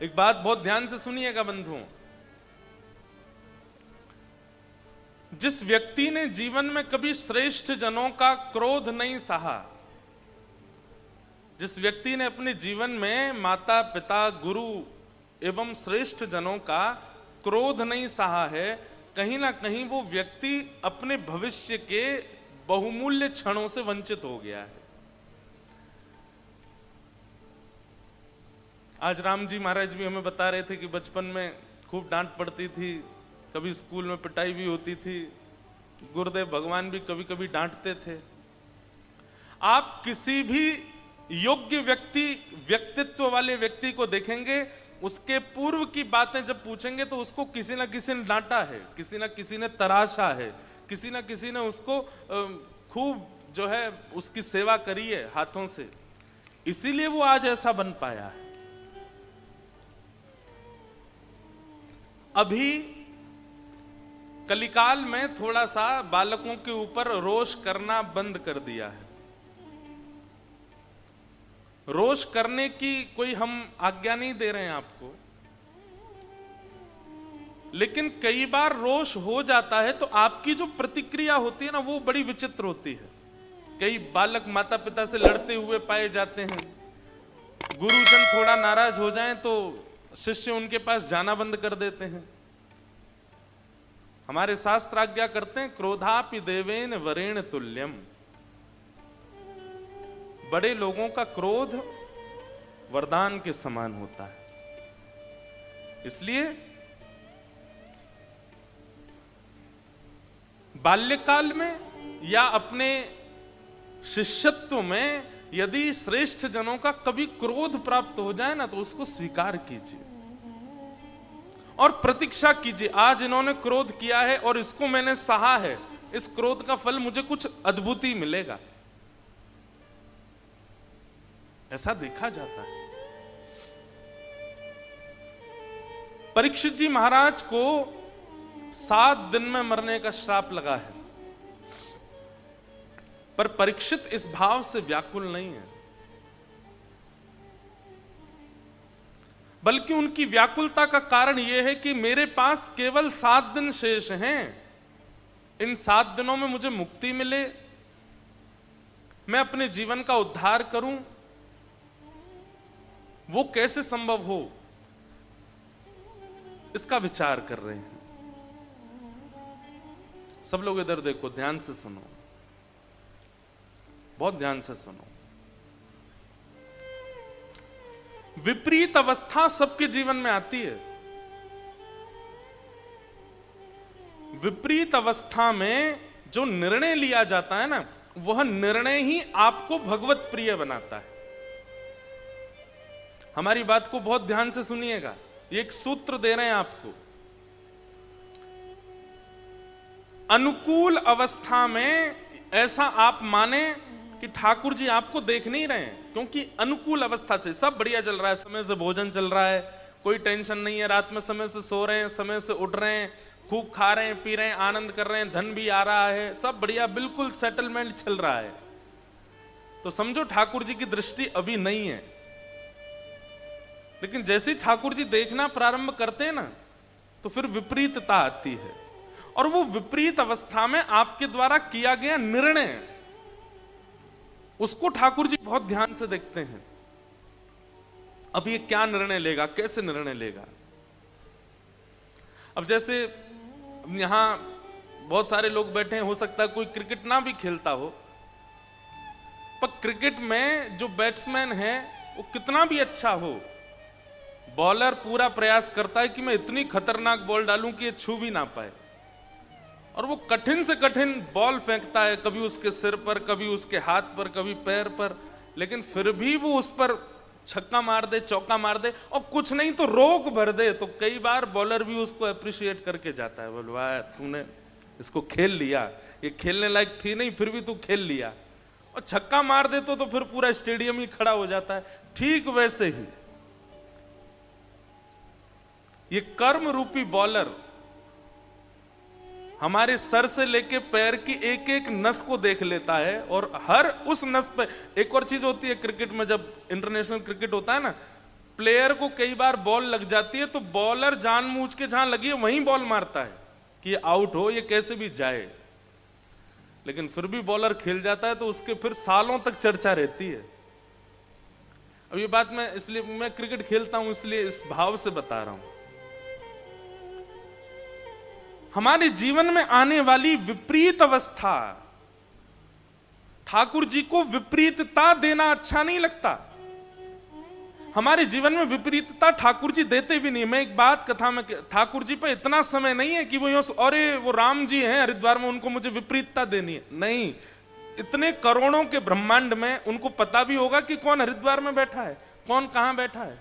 एक बात बहुत ध्यान से सुनिएगा बंधुओं, जिस व्यक्ति ने जीवन में कभी श्रेष्ठ जनों का क्रोध नहीं सहा, जिस व्यक्ति ने अपने जीवन में माता पिता गुरु एवं श्रेष्ठ जनों का क्रोध नहीं सहा है, कहीं ना कहीं वो व्यक्ति अपने भविष्य के बहुमूल्य क्षणों से वंचित हो गया है। आज राम जी महाराज भी हमें बता रहे थे कि बचपन में खूब डांट पड़ती थी, कभी स्कूल में पिटाई भी होती थी, गुरुदेव भगवान भी कभी कभी डांटते थे। आप किसी भी योग्य व्यक्तित्व वाले व्यक्ति को देखेंगे, उसके पूर्व की बातें जब पूछेंगे तो उसको किसी ना किसी ने डांटा है, किसी ना किसी ने तराशा है, किसी ना किसी ने उसको खूब जो है उसकी सेवा करी है हाथों से, इसीलिए वो आज ऐसा बन पाया है। अभी कलिकाल में थोड़ा सा बालकों के ऊपर रोष करना बंद कर दिया है। रोष करने की कोई हम आज्ञा नहीं दे रहे हैं आपको, लेकिन कई बार रोष हो जाता है तो आपकी जो प्रतिक्रिया होती है ना, वो बड़ी विचित्र होती है। कई बालक माता पिता से लड़ते हुए पाए जाते हैं, गुरुजन थोड़ा नाराज हो जाएं तो शिष्य उनके पास जाना बंद कर देते हैं। हमारे शास्त्र आज्ञा करते हैं, क्रोधापि देवेन वरेण तुल्यम। बड़े लोगों का क्रोध वरदान के समान होता है। इसलिए बाल्यकाल में या अपने शिष्यत्व में यदि श्रेष्ठ जनों का कभी क्रोध प्राप्त हो जाए ना, तो उसको स्वीकार कीजिए और प्रतीक्षा कीजिए, आज इन्होंने क्रोध किया है और इसको मैंने सहा है, इस क्रोध का फल मुझे कुछ अद्भुत ही मिलेगा। ऐसा देखा जाता है। परीक्षित जी महाराज को 7 दिन में मरने का श्राप लगा है, पर परीक्षित इस भाव से व्याकुल नहीं है, बल्कि उनकी व्याकुलता का कारण यह है कि मेरे पास केवल 7 दिन शेष हैं, इन 7 दिनों में मुझे मुक्ति मिले, मैं अपने जीवन का उद्धार करूं, वो कैसे संभव हो, इसका विचार कर रहे हैं। सब लोग इधर देखो, ध्यान से सुनो, बहुत ध्यान से सुनो। विपरीत अवस्था सबके जीवन में आती है। विपरीत अवस्था में जो निर्णय लिया जाता है ना, वह निर्णय ही आपको भगवत प्रिय बनाता है। हमारी बात को बहुत ध्यान से सुनिएगा, ये एक सूत्र दे रहे हैं आपको। अनुकूल अवस्था में ऐसा आप माने कि ठाकुर जी आपको देख नहीं रहे हैं, क्योंकि अनुकूल अवस्था से सब बढ़िया चल रहा है, समय से भोजन चल रहा है, कोई टेंशन नहीं है, रात में समय से सो रहे हैं, समय से उठ रहे हैं, खूब खा रहे हैं, पी रहे हैं, आनंद कर रहे हैं, धन भी आ रहा है, सब बढ़िया, बिल्कुल सेटलमेंट चल रहा है। तो समझो ठाकुर जी की दृष्टि अभी नहीं है। लेकिन जैसे ठाकुर जी देखना प्रारंभ करते हैं ना, तो फिर विपरीतता आती है, और वो विपरीत अवस्था में आपके द्वारा किया गया निर्णय, उसको ठाकुर जी बहुत ध्यान से देखते हैं। अब ये क्या निर्णय लेगा, कैसे निर्णय लेगा। अब जैसे यहां बहुत सारे लोग बैठे हैं, हो सकता है कोई क्रिकेट ना भी खेलता हो, पर क्रिकेट में जो बैट्समैन है वो कितना भी अच्छा हो, बॉलर पूरा प्रयास करता है कि मैं इतनी खतरनाक बॉल डालूं कि ये छू भी ना पाए, और वो कठिन से कठिन बॉल फेंकता है, कभी उसके सिर पर, कभी उसके हाथ पर, कभी पैर पर, लेकिन फिर भी वो उस पर छक्का मार दे, चौका मार दे, और कुछ नहीं तो रोक भर दे, तो कई बार बॉलर भी उसको अप्रिशिएट करके जाता है, बोल वाह तूने इसको खेल लिया, ये खेलने लायक थी नहीं फिर भी तू खेल लिया। और छक्का मार दे तो फिर पूरा स्टेडियम ही खड़ा हो जाता है। ठीक वैसे ही ये कर्म रूपी बॉलर हमारे सर से लेके पैर की एक एक नस को देख लेता है, और हर उस नस पे एक और चीज होती है क्रिकेट में, जब इंटरनेशनल क्रिकेट होता है ना, प्लेयर को कई बार बॉल लग जाती है तो बॉलर जानबूझ के जहां लगी है वहीं बॉल मारता है कि आउट हो, ये कैसे भी जाए, लेकिन फिर भी बॉलर खेल जाता है तो उसके फिर सालों तक चर्चा रहती है। अब ये बात मैं इसलिए, मैं क्रिकेट खेलता हूं इसलिए इस भाव से बता रहा हूं। हमारे जीवन में आने वाली विपरीत अवस्था, ठाकुर जी को विपरीतता देना अच्छा नहीं लगता। हमारे जीवन में विपरीतता ठाकुर जी देते भी नहीं। मैं एक बात कथा में, ठाकुर जी पे इतना समय नहीं है कि वो यूं अरे वो राम जी हैं हरिद्वार में, उनको मुझे विपरीतता देनी है, नहीं। इतने करोड़ों के ब्रह्मांड में उनको पता भी होगा कि कौन हरिद्वार में बैठा है, कौन कहां बैठा है।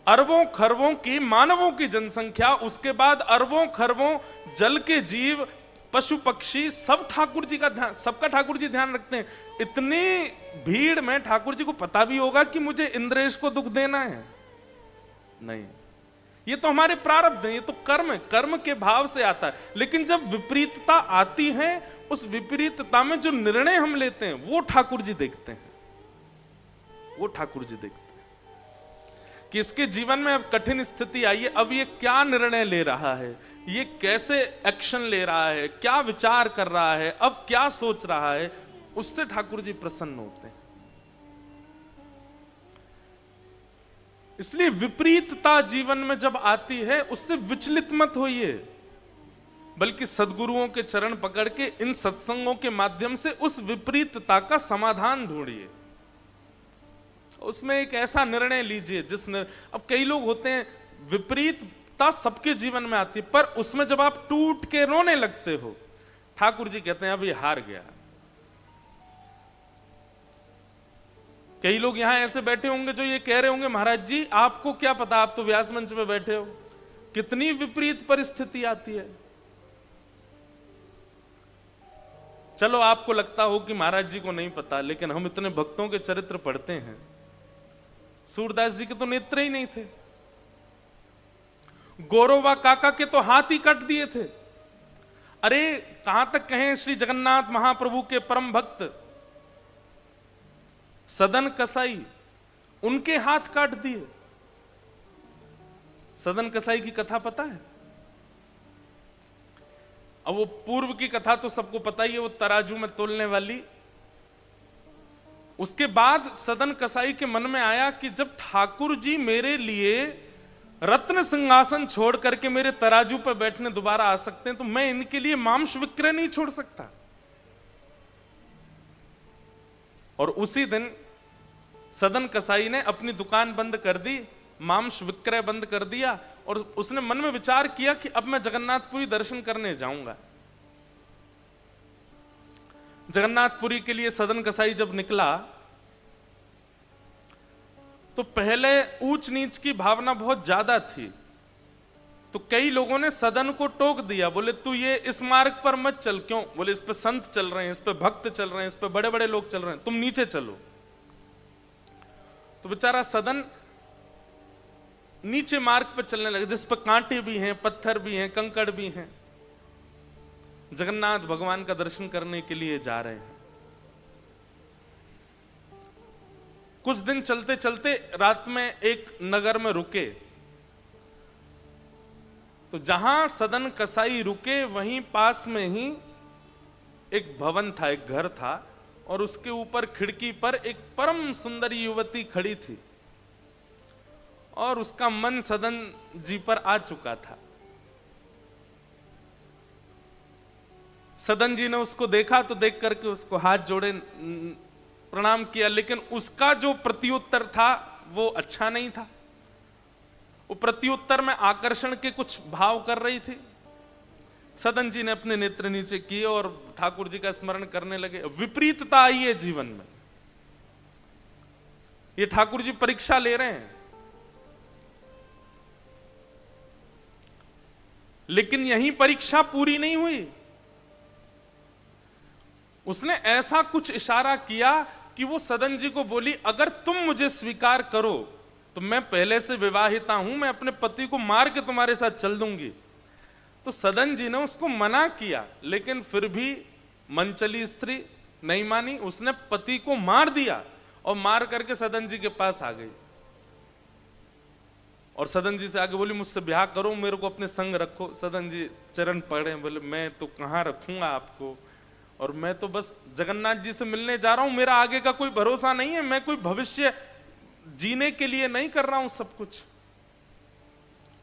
अरबों खरबों की मानवों की जनसंख्या, उसके बाद अरबों खरबों जल के जीव, पशु पक्षी, सब ठाकुर जी का ध्यान, सबका ठाकुर जी ध्यान रखते हैं। इतनी भीड़ में ठाकुर जी को पता भी होगा कि मुझे इंद्रेश को दुख देना है? नहीं, ये तो हमारे प्रारब्ध है, ये तो कर्म है, कर्म के भाव से आता है। लेकिन जब विपरीतता आती है, उस विपरीतता में जो निर्णय हम लेते हैं वो ठाकुर जी देखते हैं, वो ठाकुर जी देखते हैं कि इसके जीवन में अब कठिन स्थिति आई है, अब ये क्या निर्णय ले रहा है, ये कैसे एक्शन ले रहा है, क्या विचार कर रहा है, अब क्या सोच रहा है, उससे ठाकुर जी प्रसन्न होते हैं। इसलिए विपरीतता जीवन में जब आती है उससे विचलित मत होइए, बल्कि सद्गुरुओं के चरण पकड़ के इन सत्संगों के माध्यम से उस विपरीतता का समाधान ढूंढिए, उसमें एक ऐसा निर्णय लीजिए अब कई लोग होते हैं, विपरीतता सबके जीवन में आती है, पर उसमें जब आप टूट के रोने लगते हो, ठाकुर जी कहते हैं अब ये हार गया। कई लोग यहां ऐसे बैठे होंगे जो ये कह रहे होंगे महाराज जी आपको क्या पता, आप तो व्यास मंच पे बैठे हो, कितनी विपरीत परिस्थिति आती है। चलो आपको लगता हो कि महाराज जी को नहीं पता, लेकिन हम इतने भक्तों के चरित्र पढ़ते हैं। सूरदास जी के तो नेत्र ही नहीं थे, गौरवा काका के तो हाथ ही काट दिए थे। अरे कहां तक कहें, श्री जगन्नाथ महाप्रभु के परम भक्त सदन कसाई, उनके हाथ काट दिए। सदन कसाई की कथा पता है? अब वो पूर्व की कथा तो सबको पता ही है, वो तराजू में तोलने वाली। उसके बाद सदन कसाई के मन में आया कि जब ठाकुर जी मेरे लिए रत्न सिंहासन छोड़ करके मेरे तराजू पर बैठने दोबारा आ सकते हैं, तो मैं इनके लिए मांस विक्रय नहीं छोड़ सकता। और उसी दिन सदन कसाई ने अपनी दुकान बंद कर दी, मांस विक्रय बंद कर दिया, और उसने मन में विचार किया कि अब मैं जगन्नाथपुरी दर्शन करने जाऊंगा। जगन्नाथपुरी के लिए सदन कसाई जब निकला तो पहले ऊंच नीच की भावना बहुत ज्यादा थी, तो कई लोगों ने सदन को टोक दिया, बोले तू ये इस मार्ग पर मत चल। क्यों? बोले इस पे संत चल रहे हैं, इस पे भक्त चल रहे हैं, इस पे बड़े बड़े लोग चल रहे हैं, तुम नीचे चलो। तो बेचारा सदन नीचे मार्ग पर चलने लगे, जिस पर कांटे भी हैं, पत्थर भी हैं, कंकड़ भी हैं। जगन्नाथ भगवान का दर्शन करने के लिए जा रहे हैं। कुछ दिन चलते चलते रात में एक नगर में रुके, तो जहां सदन कसाई रुके वहीं पास में ही एक भवन था, एक घर था, और उसके ऊपर खिड़की पर एक परम सुंदर युवती खड़ी थी, और उसका मन सदन जी पर आ चुका था। सदन जी ने उसको देखा तो देख करके उसको हाथ जोड़े प्रणाम किया, लेकिन उसका जो प्रत्युत्तर था वो अच्छा नहीं था। वो प्रत्युत्तर में आकर्षण के कुछ भाव कर रही थी। सदन जी ने अपने नेत्र नीचे किए और ठाकुर जी का स्मरण करने लगे। विपरीतता आई है जीवन में, ये ठाकुर जी परीक्षा ले रहे हैं। लेकिन यही परीक्षा पूरी नहीं हुई। उसने ऐसा कुछ इशारा किया कि वो सदन जी को बोली, अगर तुम मुझे स्वीकार करो तो मैं पहले से विवाहिता हूं, मैं अपने पति को मार के तुम्हारे साथ चल दूंगी। तो सदन जी ने उसको मना किया, लेकिन फिर भी मनचली स्त्री नहीं मानी, उसने पति को मार दिया और मार करके सदन जी के पास आ गई और सदन जी से आगे बोली, मुझसे ब्याह करो, मेरे को अपने संग रखो। सदन जी चरण पड़े, बोले मैं तो कहाँ रखूंगा आपको, और मैं तो बस जगन्नाथ जी से मिलने जा रहा हूं, मेरा आगे का कोई भरोसा नहीं है, मैं कोई भविष्य जीने के लिए नहीं कर रहा हूं सब कुछ।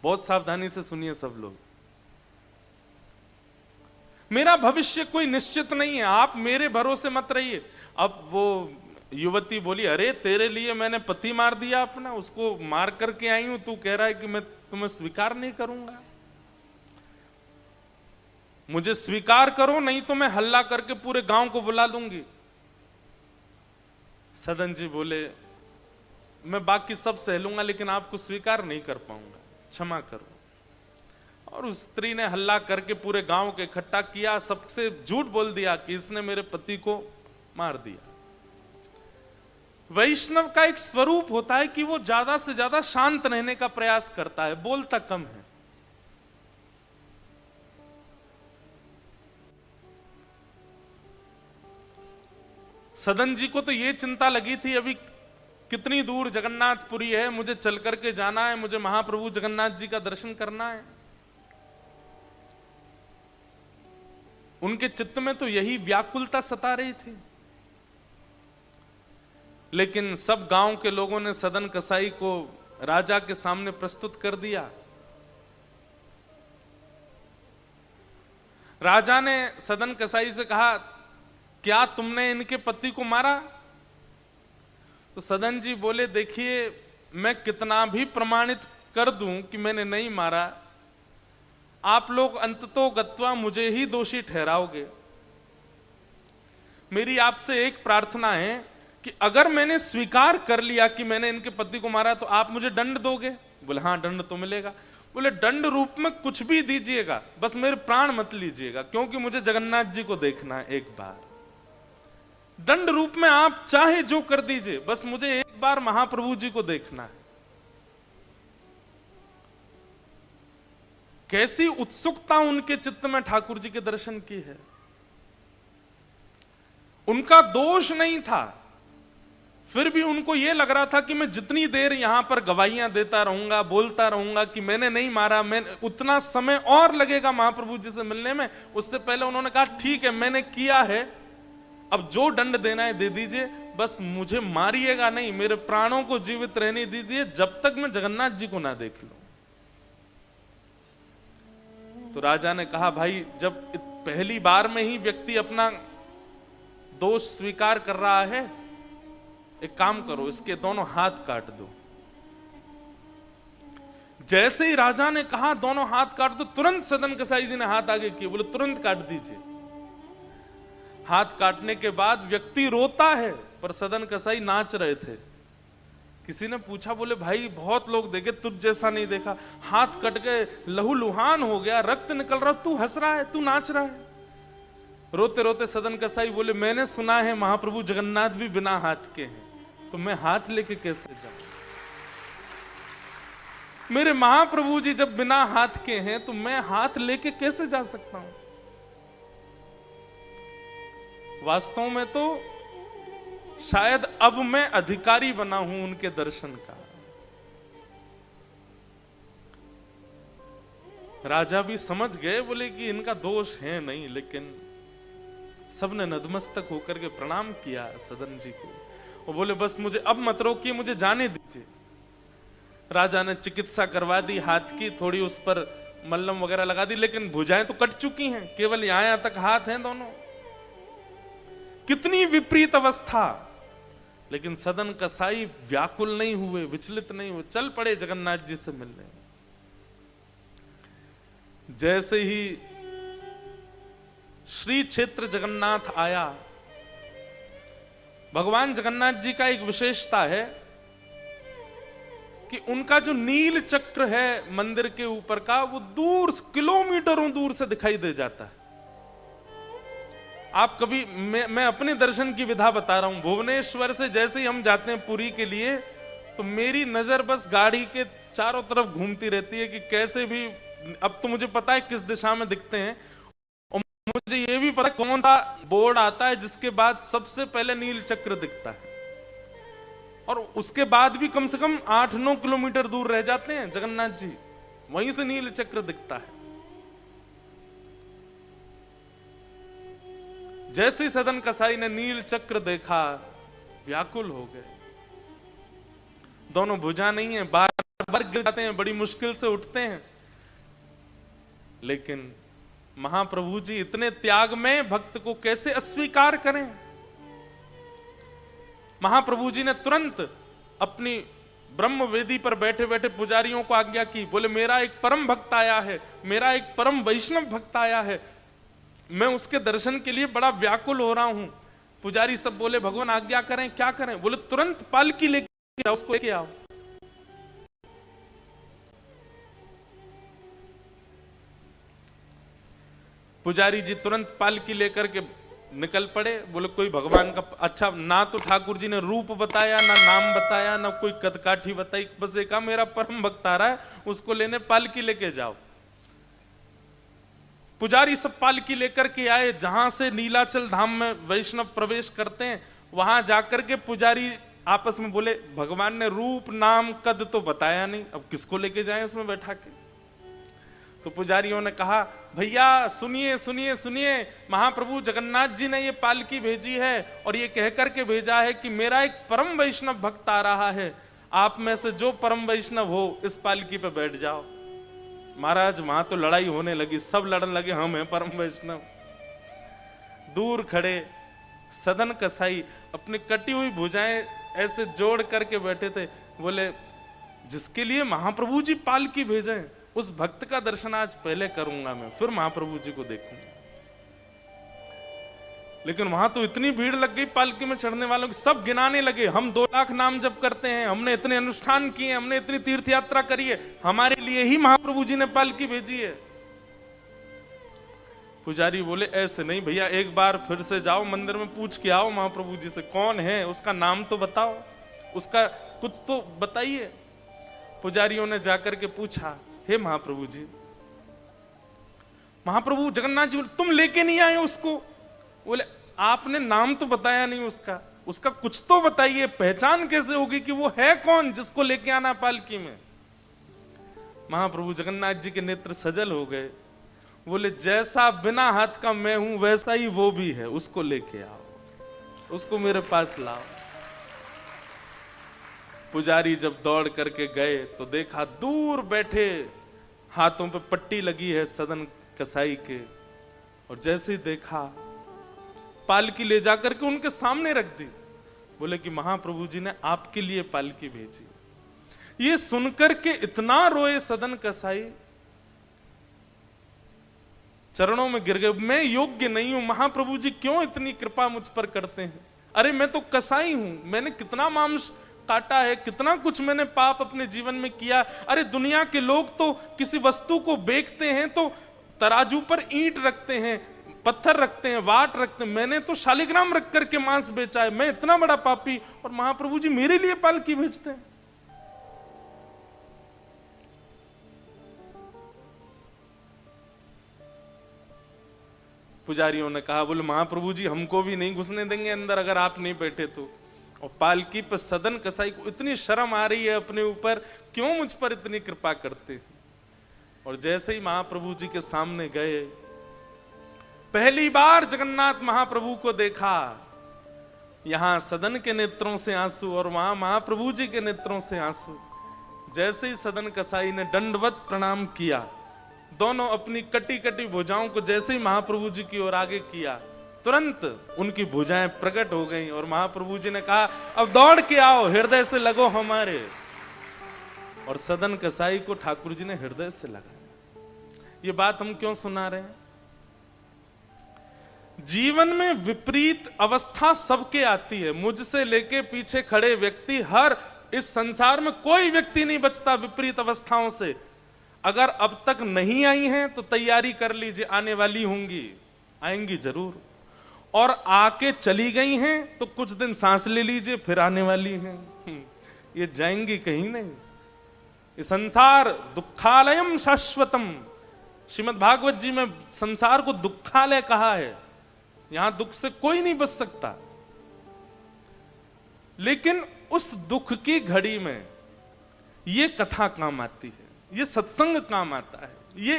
बहुत सावधानी से सुनिए सब लोग, मेरा भविष्य कोई निश्चित नहीं है, आप मेरे भरोसे मत रहिए। अब वो युवती बोली, अरे तेरे लिए मैंने पति मार दिया अपना, उसको मार करके आई हूं, तू कह रहा है कि मैं तुम्हें स्वीकार नहीं करूंगा। मुझे स्वीकार करो, नहीं तो मैं हल्ला करके पूरे गांव को बुला लूंगी। सदन जी बोले, मैं बाकी सब सह लूंगा लेकिन आपको स्वीकार नहीं कर पाऊंगा, क्षमा करो। और उस स्त्री ने हल्ला करके पूरे गांव को इकट्ठा किया, सबसे झूठ बोल दिया कि इसने मेरे पति को मार दिया। वैष्णव का एक स्वरूप होता है कि वो ज्यादा से ज्यादा शांत रहने का प्रयास करता है, बोलता कम है। सदन जी को तो ये चिंता लगी थी, अभी कितनी दूर जगन्नाथपुरी है, मुझे चल करके जाना है, मुझे महाप्रभु जगन्नाथ जी का दर्शन करना है। उनके चित्त में तो यही व्याकुलता सता रही थी। लेकिन सब गांव के लोगों ने सदन कसाई को राजा के सामने प्रस्तुत कर दिया। राजा ने सदन कसाई से कहा, क्या तुमने इनके पति को मारा? तो सदन जी बोले, देखिए मैं कितना भी प्रमाणित कर दूं कि मैंने नहीं मारा, आप लोग अंततो गत्वा मुझे ही दोषी ठहराओगे। मेरी आपसे एक प्रार्थना है कि अगर मैंने स्वीकार कर लिया कि मैंने इनके पति को मारा तो आप मुझे दंड दोगे? बोले हाँ, दंड तो मिलेगा। बोले दंड रूप में कुछ भी दीजिएगा, बस मेरे प्राण मत लीजिएगा, क्योंकि मुझे जगन्नाथ जी को देखना है एक बार। दंड रूप में आप चाहे जो कर दीजिए, बस मुझे एक बार महाप्रभु जी को देखना है। कैसी उत्सुकता उनके चित्त में ठाकुर जी के दर्शन की है। उनका दोष नहीं था, फिर भी उनको यह लग रहा था कि मैं जितनी देर यहां पर गवाहियां देता रहूंगा, बोलता रहूंगा कि मैंने नहीं मारा, मैं उतना समय और लगेगा महाप्रभु जी से मिलने में। उससे पहले उन्होंने कहा, ठीक है मैंने किया है, अब जो दंड देना है दे दीजिए, बस मुझे मारिएगा नहीं, मेरे प्राणों को जीवित रहने दीजिए जब तक मैं जगन्नाथ जी को ना देख लूं। तो राजा ने कहा, भाई जब पहली बार में ही व्यक्ति अपना दोष स्वीकार कर रहा है, एक काम करो, इसके दोनों हाथ काट दो। जैसे ही राजा ने कहा दोनों हाथ काट दो, तुरंत सदन कसाई जी ने हाथ आगे किए, बोले तुरंत काट दीजिए। हाथ काटने के बाद व्यक्ति रोता है, पर सदन कसाई नाच रहे थे। किसी ने पूछा, बोले भाई बहुत लोग देखे, तुझ जैसा नहीं देखा, हाथ कट गए, लहू लुहान हो गया, रक्त निकल रहा, तू हंस रहा है, तू नाच रहा है। रोते रोते सदन कसाई बोले, मैंने सुना है महाप्रभु जगन्नाथ भी बिना हाथ के हैं, तो मैं हाथ लेके कैसे जाऊं? मेरे महाप्रभु जी जब बिना हाथ के हैं तो मैं हाथ लेके कैसे जा सकता हूं? वास्तव में तो शायद अब मैं अधिकारी बना हूं उनके दर्शन का। राजा भी समझ गए, बोले कि इनका दोष है नहीं, लेकिन सबने नतमस्तक होकर के प्रणाम किया सदन जी को। वो बोले, बस मुझे अब मत रोकिए, मुझे जाने दीजिए। राजा ने चिकित्सा करवा दी हाथ की, थोड़ी उस पर मल्लम वगैरह लगा दी, लेकिन भुजाएं तो कट चुकी हैं, केवल यहां तक हाथ हैं दोनों। कितनी विपरीत अवस्था, लेकिन सदन कसाई व्याकुल नहीं हुए, विचलित नहीं हुए, चल पड़े जगन्नाथ जी से मिलने। जैसे ही श्री क्षेत्र जगन्नाथ आया, भगवान जगन्नाथ जी का एक विशेषता है कि उनका जो नील चक्र है मंदिर के ऊपर का, वो दूर किलोमीटरों दूर से दिखाई दे जाता है। आप कभी, मैं अपने दर्शन की विधा बता रहा हूं, भुवनेश्वर से जैसे ही हम जाते हैं पुरी के लिए, तो मेरी नजर बस गाड़ी के चारों तरफ घूमती रहती है कि कैसे भी, अब तो मुझे पता है किस दिशा में दिखते हैं, और मुझे ये भी पता है कौन सा बोर्ड आता है जिसके बाद सबसे पहले नील चक्र दिखता है। और उसके बाद भी कम से कम 8-9 किलोमीटर दूर रह जाते हैं जगन्नाथ जी, वहीं से नील चक्र दिखता है। जैसे ही सदन कसाई ने नील चक्र देखा, व्याकुल हो गए। दोनों भुजा नहीं है, बार बार गिर जाते हैं, बड़ी मुश्किल से उठते हैं। लेकिन महाप्रभु जी इतने त्याग में भक्त को कैसे अस्वीकार करें। महाप्रभु जी ने तुरंत अपनी ब्रह्म वेदी पर बैठे बैठे पुजारियों को आज्ञा की, बोले मेरा एक परम भक्त आया है, मेरा एक परम वैष्णव भक्त आया है, मैं उसके दर्शन के लिए बड़ा व्याकुल हो रहा हूं। पुजारी सब बोले भगवान आज्ञा करें, क्या करें? बोले तुरंत पालकी लेके आओ, उसको लेके आओ। पुजारी जी तुरंत पालकी लेकर के निकल पड़े। बोले कोई भगवान का अच्छा, ना तो ठाकुर जी ने रूप बताया, ना नाम बताया, ना कोई कदकाठी बताई, बस एक मेरा परम भक्त आ रहा है, उसको लेने पालकी लेके जाओ। पुजारी सब पालकी लेकर के आए। जहां से नीलाचल धाम में वैष्णव प्रवेश करते हैं, वहां जाकर के पुजारी आपस में बोले भगवान ने रूप नाम कद तो बताया नहीं, अब किसको लेके जाएं इसमें बैठा के। तो पुजारियों ने कहा भैया सुनिए सुनिए सुनिए, महाप्रभु जगन्नाथ जी ने ये पालकी भेजी है और ये कहकर के भेजा है कि मेरा एक परम वैष्णव भक्त आ रहा है, आप में से जो परम वैष्णव हो इस पालकी पे बैठ जाओ। महाराज वहां तो लड़ाई होने लगी, सब लड़ने लगे हम हैं परम वैष्णव। दूर खड़े सदन कसाई अपनी कटी हुई भुजाएं ऐसे जोड़ करके बैठे थे। बोले जिसके लिए महाप्रभु जी पालकी भेजे उस भक्त का दर्शन आज पहले करूंगा मैं, फिर महाप्रभु जी को देखूंगा। लेकिन वहां तो इतनी भीड़ लग गई पालकी में चढ़ने वालों की, सब गिनाने लगे हम 2 लाख नाम जप करते हैं, हमने इतने अनुष्ठान किए, हमने इतनी तीर्थ यात्रा करी है, हमारे लिए ही महाप्रभु जी ने पालकी भेजी है। पुजारी बोले ऐसे नहीं भैया, एक बार फिर से जाओ मंदिर में पूछ के आओ महाप्रभु जी से कौन है, उसका नाम तो बताओ, उसका कुछ तो बताइए। पुजारियों ने जाकर के पूछा हे महाप्रभु जी, महाप्रभु जगन्नाथ जी तुम लेके नहीं आए उसको? बोले आपने नाम तो बताया नहीं उसका, उसका कुछ तो बताइए, पहचान कैसे होगी कि वो है कौन जिसको लेके आना पालकी में। महाप्रभु जगन्नाथ जी के नेत्र सजल हो गए। बोले जैसा बिना हाथ का मैं हूं वैसा ही वो भी है, उसको लेके आओ, उसको मेरे पास लाओ। पुजारी जब दौड़ करके गए तो देखा दूर बैठे हाथों पे पट्टी लगी है सदन कसाई के, और जैसे ही देखा पालकी ले जाकर के उनके सामने रख दी। बोले कि महाप्रभु जी ने आपके लिए पालकी भेजी। ये सुनकर के इतना रोए सदन कसाई, चरणों में गिर गए, मैं योग्य नहीं हूं, महाप्रभु जी क्यों इतनी कृपा मुझ पर करते हैं? अरे मैं तो कसाई हूं, मैंने कितना मांस काटा है, कितना कुछ मैंने पाप अपने जीवन में किया। अरे दुनिया के लोग तो किसी वस्तु को बेचते हैं तो तराजू पर ईंट रखते हैं, पत्थर रखते हैं, वाट रखते हैं, मैंने तो शालिग्राम रख करके मांस बेचा है, मैं इतना बड़ा पापी, और महाप्रभु जी मेरे लिए पालकी भेजते हैं। पुजारियों ने कहा बोले महाप्रभु जी हमको भी नहीं घुसने देंगे अंदर अगर आप नहीं बैठे तो। और पालकी पर सदन कसाई को इतनी शर्म आ रही है अपने ऊपर, क्यों मुझ पर इतनी कृपा करते हैं। और जैसे ही महाप्रभु जी के सामने गए, पहली बार जगन्नाथ महाप्रभु को देखा, यहां सदन के नेत्रों से आंसू और वहां महाप्रभु जी के नेत्रों से आंसू। जैसे ही सदन कसाई ने दंडवत प्रणाम किया, दोनों अपनी कटी कटी भुजाओं को जैसे ही महाप्रभु जी की ओर आगे किया, तुरंत उनकी भुजाएं प्रकट हो गईं और महाप्रभु जी ने कहा अब दौड़ के आओ, हृदय से लगो हमारे। और सदन कसाई को ठाकुर जी ने हृदय से लगा। ये बात हम क्यों सुना रहे हैं? जीवन में विपरीत अवस्था सबके आती है, मुझसे लेके पीछे खड़े व्यक्ति, हर इस संसार में कोई व्यक्ति नहीं बचता विपरीत अवस्थाओं से। अगर अब तक नहीं आई हैं तो तैयारी कर लीजिए, आने वाली होंगी, आएंगी जरूर। और आके चली गई हैं तो कुछ दिन सांस ले लीजिए, फिर आने वाली हैं। ये जाएंगी कहीं नहीं। ये संसार दुखालयम शाश्वतम, श्रीमद् भागवत जी में संसार को दुखालय कहा है। यहां दुख से कोई नहीं बच सकता। लेकिन उस दुख की घड़ी में ये कथा काम आती है, ये सत्संग काम आता है,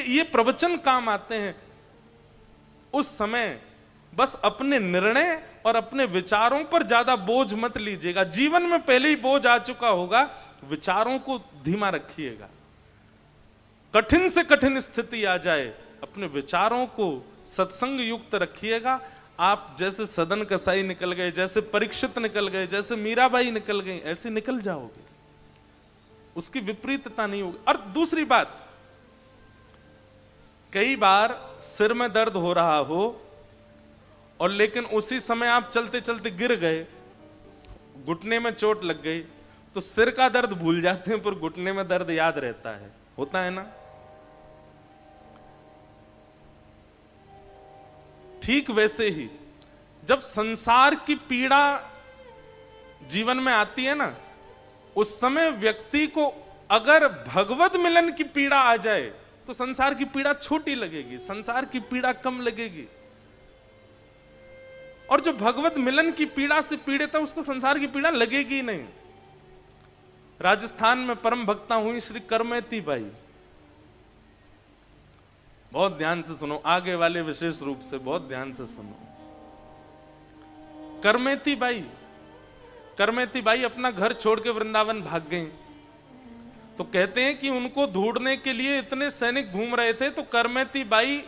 ये प्रवचन काम आते हैं। उस समय बस अपने निर्णय और अपने विचारों पर ज्यादा बोझ मत लीजिएगा। जीवन में पहले ही बोझ आ चुका होगा, विचारों को धीमा रखिएगा। कठिन से कठिन स्थिति आ जाए, अपने विचारों को सत्संग युक्त रखिएगा। आप जैसे सदन कसाई निकल गए, जैसे परीक्षित निकल गए, जैसे मीराबाई निकल गई, ऐसे निकल जाओगे, उसकी विपरीतता नहीं होगी। और दूसरी बात, कई बार सिर में दर्द हो रहा हो और लेकिन उसी समय आप चलते चलते गिर गए, घुटने में चोट लग गई, तो सिर का दर्द भूल जाते हैं पर घुटने में दर्द याद रहता है, होता है ना। ठीक वैसे ही जब संसार की पीड़ा जीवन में आती है ना, उस समय व्यक्ति को अगर भगवत मिलन की पीड़ा आ जाए तो संसार की पीड़ा छोटी लगेगी, संसार की पीड़ा कम लगेगी। और जो भगवत मिलन की पीड़ा से पीड़ित है उसको संसार की पीड़ा लगेगी ही नहीं। राजस्थान में परम भक्ता हुई श्री करमेती बाई, बहुत ध्यान से सुनो, आगे वाले विशेष रूप से बहुत ध्यान से सुनो। करमेती बाई अपना घर छोड़ के वृंदावन भाग गई। तो कहते हैं कि उनको ढूंढने के लिए इतने सैनिक घूम रहे थे, तो करमेती बाई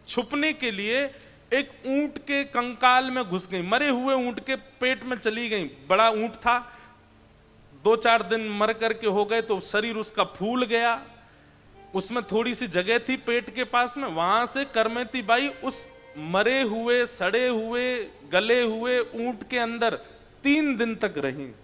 छुपने के लिए एक ऊंट के कंकाल में घुस गई, मरे हुए ऊंट के पेट में चली गई। बड़ा ऊंट था, 2-4 दिन मर करके हो गए, तो शरीर उसका फूल गया, उसमें थोड़ी सी जगह थी पेट के पास में, वहां से करमेती बाई उस मरे हुए, सड़े हुए, गले हुए ऊंट के अंदर 3 दिन तक रही।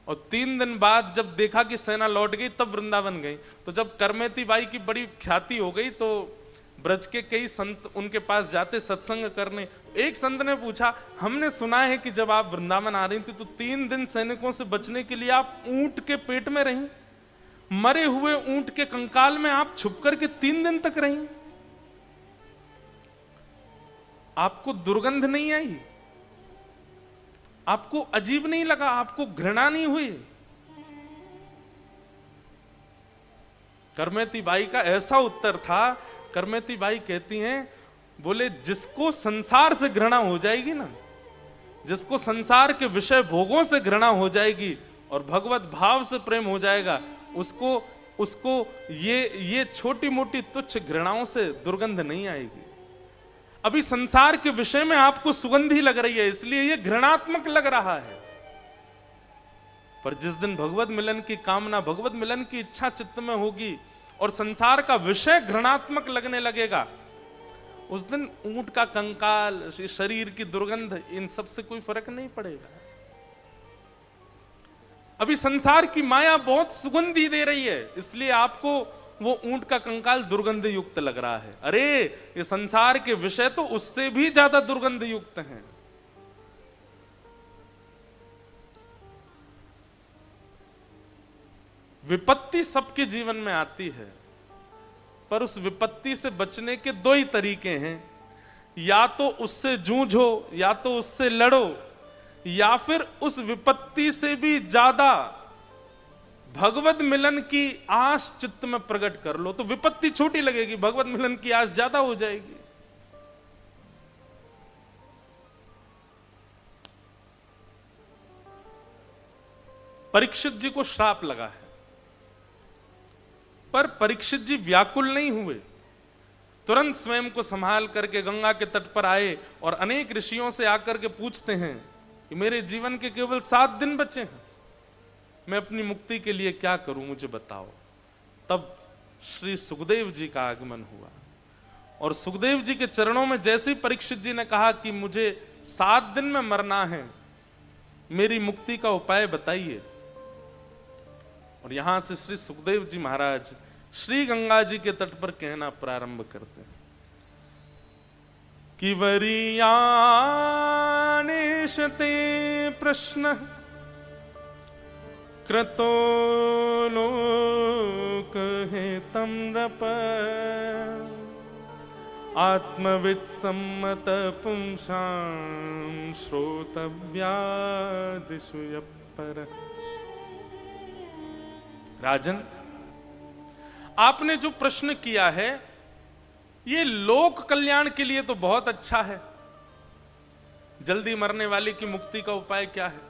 और 3 दिन बाद जब देखा कि सेना लौट गई, तब वृंदावन गई। तो जब करमेती बाई की बड़ी ख्याति हो गई, तो ब्रज के कई संत उनके पास जाते सत्संग करने। एक संत ने पूछा, हमने सुना है कि जब आप वृंदावन आ रही थी तो 3 दिन सैनिकों से बचने के लिए आप ऊंट के पेट में रही, मरे हुए ऊंट के कंकाल में आप छुप करके 3 दिन तक रही, आपको दुर्गंध नहीं आई? आपको अजीब नहीं लगा? आपको घृणा नहीं हुई? करमेती बाई का ऐसा उत्तर था। करमेती बाई कहती हैं, बोले जिसको संसार से घृणा हो जाएगी ना, जिसको संसार के विषय भोगों से घृणा हो जाएगी और भगवत भाव से प्रेम हो जाएगा, उसको ये छोटी मोटी तुच्छ घृणाओं से दुर्गंध नहीं आएगी। अभी संसार के विषय में आपको सुगंधी लग रही है, इसलिए ये घृणात्मक लग रहा है। पर जिस दिन भगवत मिलन की कामना, भगवत मिलन की इच्छा चित्त में होगी और संसार का विषय घृणात्मक लगने लगेगा, उस दिन ऊंट का कंकाल, शरीर की दुर्गंध, इन सब से कोई फर्क नहीं पड़ेगा। अभी संसार की माया बहुत सुगंधी दे रही है, इसलिए आपको वो ऊंट का कंकाल दुर्गंध युक्त लग रहा है। अरे ये संसार के विषय तो उससे भी ज्यादा दुर्गंध युक्त हैं। विपत्ति सबके जीवन में आती है, पर उस विपत्ति से बचने के 2 ही तरीके हैं, या तो उससे जूझो, या तो उससे लड़ो, या फिर उस विपत्ति से भी ज्यादा भगवत मिलन की आस चित्त में प्रकट कर लो, तो विपत्ति छोटी लगेगी, भगवत मिलन की आस ज्यादा हो जाएगी। परीक्षित जी को श्राप लगा है, पर परीक्षित जी व्याकुल नहीं हुए, तुरंत स्वयं को संभाल करके गंगा के तट पर आए और अनेक ऋषियों से आकर के पूछते हैं कि मेरे जीवन के केवल 7 दिन बचे हैं, मैं अपनी मुक्ति के लिए क्या करूं, मुझे बताओ। तब श्री सुखदेव जी का आगमन हुआ और सुखदेव जी के चरणों में जैसे ही परीक्षित जी ने कहा कि मुझे 7 दिन में मरना है, मेरी मुक्ति का उपाय बताइए, और यहां से श्री सुखदेव जी महाराज श्री गंगा जी के तट पर कहना प्रारंभ करते हैं कि वरीयानिशते प्रश्न क्रतो लोक हेतं नृप आत्मवित् सम्मत पुंसां श्रोतव्यादिषु यः परः। राजन, आपने जो प्रश्न किया है ये लोक कल्याण के लिए तो बहुत अच्छा है। जल्दी मरने वाले की मुक्ति का उपाय क्या है?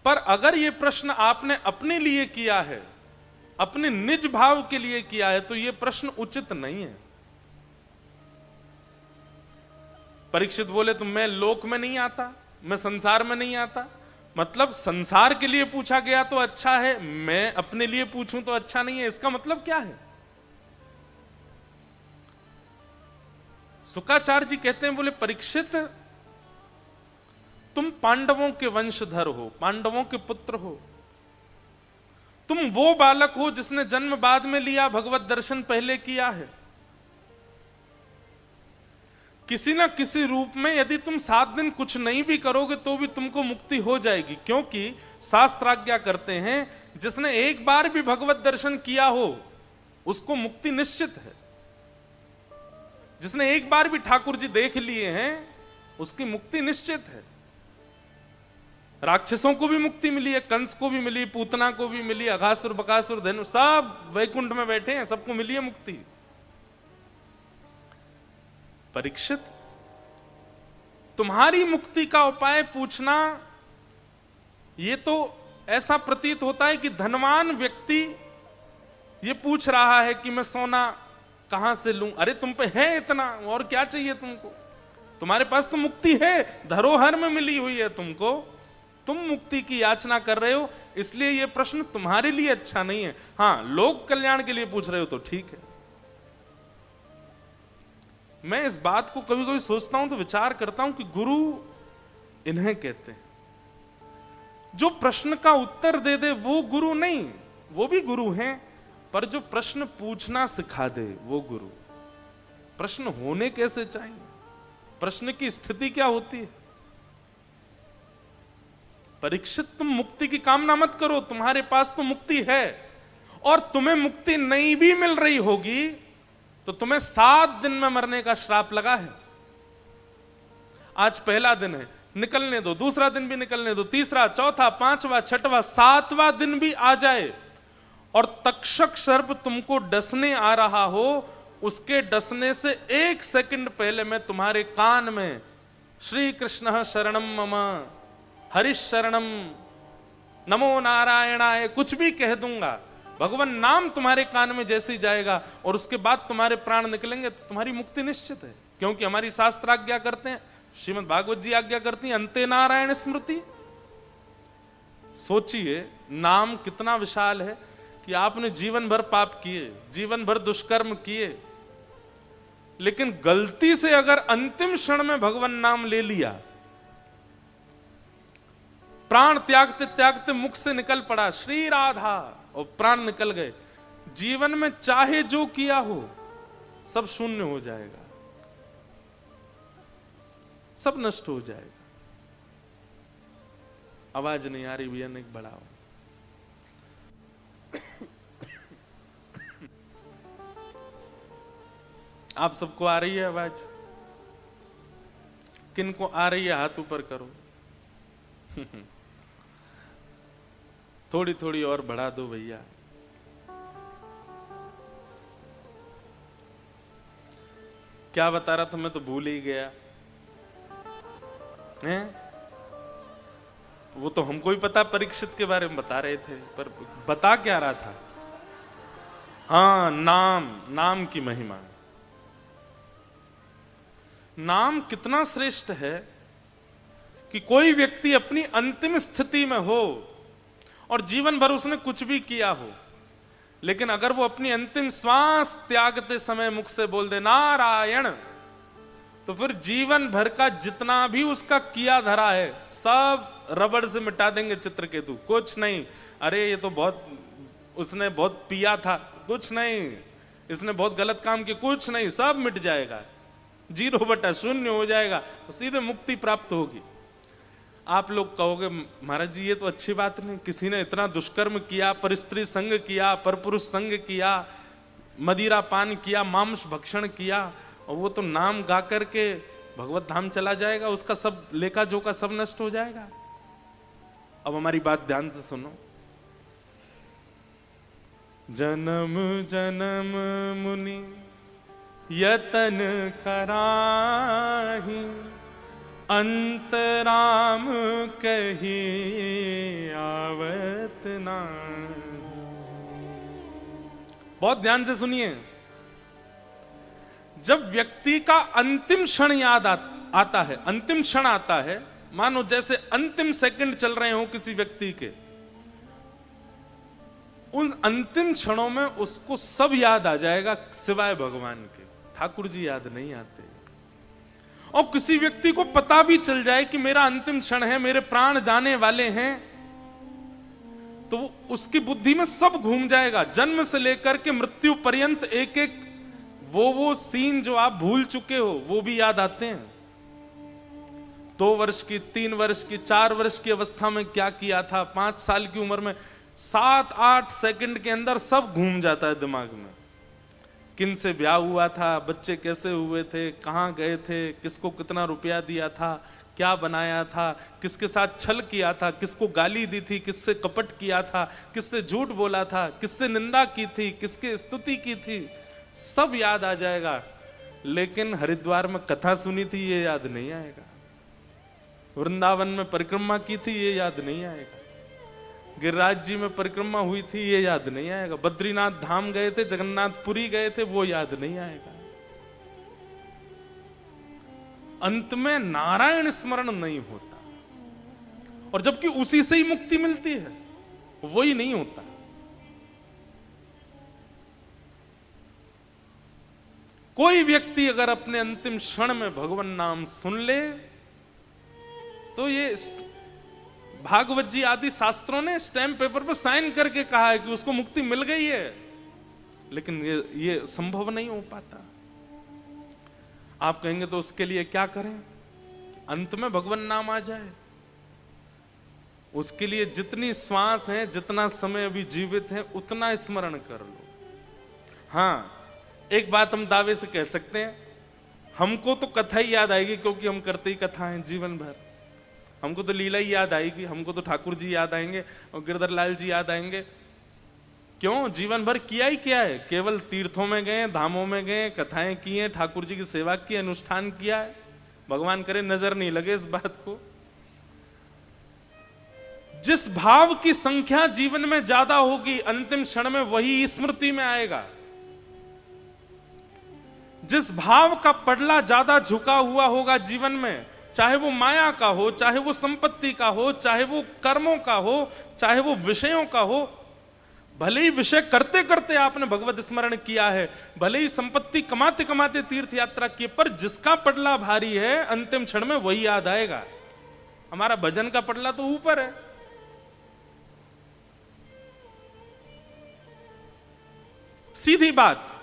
पर अगर ये प्रश्न आपने अपने लिए किया है, अपने निज भाव के लिए किया है, तो ये प्रश्न उचित नहीं है। परीक्षित बोले तो मैं लोक में नहीं आता, मैं संसार में नहीं आता, मतलब संसार के लिए पूछा गया तो अच्छा है, मैं अपने लिए पूछूं तो अच्छा नहीं है, इसका मतलब क्या है? शुक्राचार्य जी कहते हैं, बोले परीक्षित तुम पांडवों के वंशधर हो, पांडवों के पुत्र हो, तुम वो बालक हो जिसने जन्म बाद में लिया, भगवत दर्शन पहले किया है। किसी ना किसी रूप में यदि तुम 7 दिन कुछ नहीं भी करोगे तो भी तुमको मुक्ति हो जाएगी, क्योंकि शास्त्र आज्ञा करते हैं जिसने एक बार भी भगवत दर्शन किया हो उसको मुक्ति निश्चित है। जिसने एक बार भी ठाकुर जी देख लिए हैं उसकी मुक्ति निश्चित है। राक्षसों को भी मुक्ति मिली है, कंस को भी मिली, पूतना को भी मिली, अघासुर बकासुर धनु सब वैकुंठ में बैठे हैं, सबको मिली है मुक्ति। परीक्षित, तुम्हारी मुक्ति का उपाय पूछना, यह तो ऐसा प्रतीत होता है कि धनवान व्यक्ति यह पूछ रहा है कि मैं सोना कहां से लूं। अरे तुम पे है इतना, और क्या चाहिए तुमको? तुम्हारे पास तो मुक्ति है, धरोहर में मिली हुई है तुमको, तुम मुक्ति की याचना कर रहे हो, इसलिए यह प्रश्न तुम्हारे लिए अच्छा नहीं है। हां, लोक कल्याण के लिए पूछ रहे हो तो ठीक है। मैं इस बात को कभी कभी सोचता हूं तो विचार करता हूं कि गुरु इन्हें कहते हैं, जो प्रश्न का उत्तर दे दे वो गुरु नहीं, वो भी गुरु हैं, पर जो प्रश्न पूछना सिखा दे वो गुरु। प्रश्न होने कैसे चाहिए, प्रश्न की स्थिति क्या होती है। परीक्षित, तुम मुक्ति की कामना मत करो, तुम्हारे पास तो मुक्ति है, और तुम्हें मुक्ति नहीं भी मिल रही होगी तो तुम्हें 7 दिन में मरने का श्राप लगा है। आज पहला दिन है, निकलने दो, दूसरा दिन भी निकलने दो, तीसरा, चौथा, 5वां, 6वां, 7वां दिन भी आ जाए और तक्षक सर्प तुमको डसने आ रहा हो, उसके डसने से 1 सेकंड पहले मैं तुम्हारे कान में श्री कृष्ण शरणम मम, हरिश शरणम, नमो नारायणाय कुछ भी कह दूंगा, भगवान नाम तुम्हारे कान में जैसे ही जाएगा और उसके बाद तुम्हारे प्राण निकलेंगे तो तुम्हारी मुक्ति निश्चित है। क्योंकि हमारी शास्त्र आज्ञा करते हैं, श्रीमद् भागवत जी आज्ञा करती हैं, अंते नारायण स्मृति। सोचिए नाम कितना विशाल है कि आपने जीवन भर पाप किए, जीवन भर दुष्कर्म किए, लेकिन गलती से अगर अंतिम क्षण में भगवान नाम ले लिया, प्राण त्यागते त्यागते मुख से निकल पड़ा श्री राधा और प्राण निकल गए, जीवन में चाहे जो किया हो सब शून्य हो जाएगा, सब नष्ट हो जाएगा। आवाज नहीं आ रही भैया, नहीं बढ़ाओ। आप सबको आ रही है आवाज? किनको आ रही है हाथ ऊपर करो। थोड़ी थोड़ी और बढ़ा दो भैया। क्या बता रहा था मैं तो भूल ही गया हैं? वो तो हमको ही पता, परीक्षित के बारे में बता रहे थे, पर बता क्या रहा था? हाँ, नाम की महिमा। नाम कितना श्रेष्ठ है कि कोई व्यक्ति अपनी अंतिम स्थिति में हो और जीवन भर उसने कुछ भी किया हो, लेकिन अगर वो अपनी अंतिम श्वास त्यागते समय मुख से बोल दे नारायण, तो फिर जीवन भर का जितना भी उसका किया धरा है सब रबड़ से मिटा देंगे चित्रकेतु। कुछ नहीं, अरे ये तो उसने बहुत पिया था, कुछ नहीं, इसने बहुत गलत काम किया, कुछ नहीं, सब मिट जाएगा, 0/0 हो जाएगा, तो सीधे मुक्ति प्राप्त होगी। आप लोग कहोगे महाराज जी ये तो अच्छी बात नहीं, किसी ने इतना दुष्कर्म किया, परस्त्री संग किया, परपुरुष संग किया, मदिरा पान किया, मांस भक्षण किया, और वो तो नाम गा करके भगवत धाम चला जाएगा, उसका सब लेखा जोखा सब नष्ट हो जाएगा। अब हमारी बात ध्यान से सुनो। जन्म जन्म मुनि यतन कराहि, अंतराम कही आवत नाही। बहुत ध्यान से सुनिए। जब व्यक्ति का अंतिम क्षण याद आता है, अंतिम क्षण आता है, मानो जैसे अंतिम सेकंड चल रहे हो किसी व्यक्ति के, उन अंतिम क्षणों में उसको सब याद आ जाएगा सिवाय भगवान के। ठाकुर जी याद नहीं आते। और किसी व्यक्ति को पता भी चल जाए कि मेरा अंतिम क्षण है, मेरे प्राण जाने वाले हैं, तो उसकी बुद्धि में सब घूम जाएगा। जन्म से लेकर के मृत्यु पर्यंत एक एक वो सीन जो आप भूल चुके हो वो भी याद आते हैं। 2 वर्ष की, 3 वर्ष की, 4 वर्ष की अवस्था में क्या किया था, 5 साल की उम्र में, 7-8 सेकंड के अंदर सब घूम जाता है दिमाग में। किन से ब्याह हुआ था, बच्चे कैसे हुए थे, कहां गए थे, किसको कितना रुपया दिया था, क्या बनाया था, किसके साथ छल किया था, किसको गाली दी थी, किससे कपट किया था, किससे झूठ बोला था, किससे निंदा की थी, किसके स्तुति की थी, सब याद आ जाएगा। लेकिन हरिद्वार में कथा सुनी थी ये याद नहीं आएगा। वृंदावन में परिक्रमा की थी ये याद नहीं आएगा। गिरिराज जी में परिक्रमा हुई थी ये याद नहीं आएगा। बद्रीनाथ धाम गए थे, जगन्नाथपुरी गए थे, वो याद नहीं आएगा। अंत में नारायण स्मरण नहीं होता, और जबकि उसी से ही मुक्ति मिलती है, वही नहीं होता। कोई व्यक्ति अगर अपने अंतिम क्षण में भगवान नाम सुन ले, तो ये भागवत जी आदि शास्त्रों ने स्टैम्प पेपर पर साइन करके कहा है कि उसको मुक्ति मिल गई है। लेकिन ये संभव नहीं हो पाता। आप कहेंगे तो उसके लिए क्या करें? अंत में भगवान नाम आ जाए। उसके लिए जितनी श्वास है, जितना समय अभी जीवित है, उतना स्मरण कर लो। हाँ, एक बात हम दावे से कह सकते हैं, हमको तो कथा ही याद आएगी, क्योंकि हम करते ही कथा हैं जीवन भर। हमको तो लीला ही याद आएगी, हमको तो ठाकुर जी याद आएंगे और गिरधर लाल जी याद आएंगे। क्यों? जीवन भर किया ही क्या है? केवल तीर्थों में गए, धामों में गए, कथाएं की हैं, ठाकुर जी की सेवा की, अनुष्ठान किया है। भगवान करे नजर नहीं लगे इस बात को। जिस भाव की संख्या जीवन में ज्यादा होगी, अंतिम क्षण में वही स्मृति में आएगा। जिस भाव का पडला ज्यादा झुका हुआ होगा जीवन में, चाहे वो माया का हो, चाहे वो संपत्ति का हो, चाहे वो कर्मों का हो, चाहे वो विषयों का हो, भले ही विषय करते करते आपने भगवत स्मरण किया है, भले ही संपत्ति कमाते कमाते तीर्थ यात्रा की, पर जिसका पडला भारी है, अंतिम क्षण में वही याद आएगा। हमारा भजन का पडला तो ऊपर है। सीधी बात,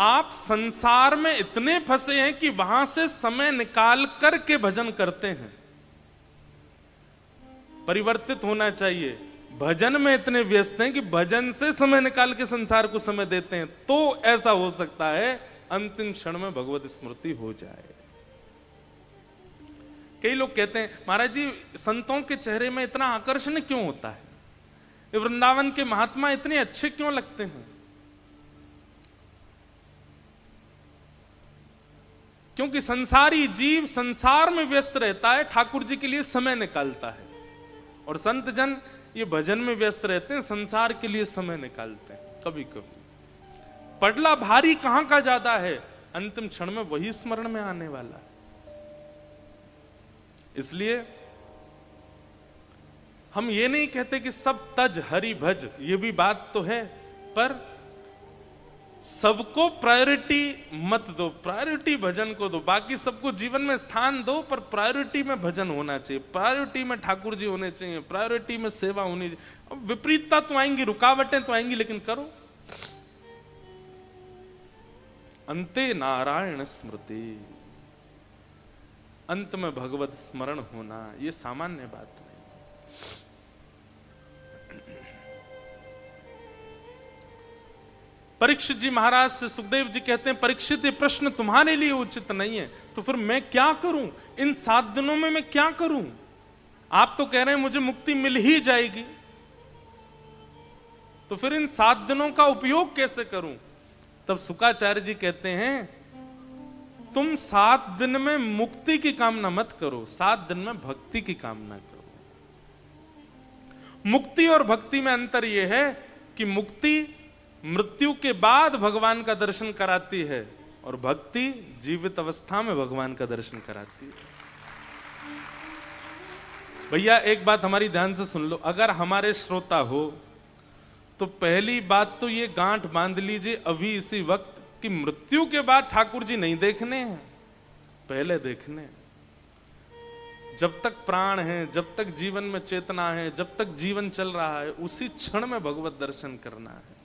आप संसार में इतने फंसे हैं कि वहां से समय निकाल करके भजन करते हैं। परिवर्तित होना चाहिए। भजन में इतने व्यस्त हैं कि भजन से समय निकाल के संसार को समय देते हैं, तो ऐसा हो सकता है अंतिम क्षण में भगवत स्मृति हो जाए। कई लोग कहते हैं, महाराज जी संतों के चेहरे में इतना आकर्षण क्यों होता है, ये वृंदावन के महात्मा इतने अच्छे क्यों लगते हैं? क्योंकि संसारी जीव संसार में व्यस्त रहता है, ठाकुर जी के लिए समय निकालता है। और संत जन ये भजन में व्यस्त रहते हैं, संसार के लिए समय निकालते हैं कभी कभी। पडला भारी कहां का ज्यादा है? अंतिम क्षण में वही स्मरण में आने वाला है। इसलिए हम ये नहीं कहते कि सब तज हरि भज, ये भी बात तो है, पर सबको प्रायोरिटी मत दो, प्रायोरिटी भजन को दो। बाकी सबको जीवन में स्थान दो, पर प्रायोरिटी में भजन होना चाहिए, प्रायोरिटी में ठाकुर जी होने चाहिए, प्रायोरिटी में सेवा होनी चाहिए। अब विपरीतता तो आएंगी, रुकावटें तो आएंगी, लेकिन करो। अंते नारायण स्मृति, अंत में भगवत स्मरण होना, यह सामान्य बात नहीं। परीक्षित जी महाराज से सुखदेव जी कहते हैं, परीक्षित ये प्रश्न तुम्हारे लिए उचित नहीं है, तो फिर मैं क्या करूं? इन 7 दिनों में मैं क्या करूं? आप तो कह रहे हैं मुझे मुक्ति मिल ही जाएगी, तो फिर इन 7 दिनों का उपयोग कैसे करूं? तब शुक्राचार्य जी कहते हैं, तुम 7 दिन में मुक्ति की कामना मत करो, 7 दिन में भक्ति की कामना करो। मुक्ति और भक्ति में अंतर यह है कि मुक्ति मृत्यु के बाद भगवान का दर्शन कराती है और भक्ति जीवित अवस्था में भगवान का दर्शन कराती है। भैया एक बात हमारी ध्यान से सुन लो, अगर हमारे श्रोता हो तो पहली बात तो ये गांठ बांध लीजिए अभी इसी वक्त कि मृत्यु के बाद ठाकुर जी नहीं देखने हैं, पहले देखने हैं। जब तक प्राण है, जब तक जीवन में चेतना है, जब तक जीवन चल रहा है, उसी क्षण में भगवत दर्शन करना है।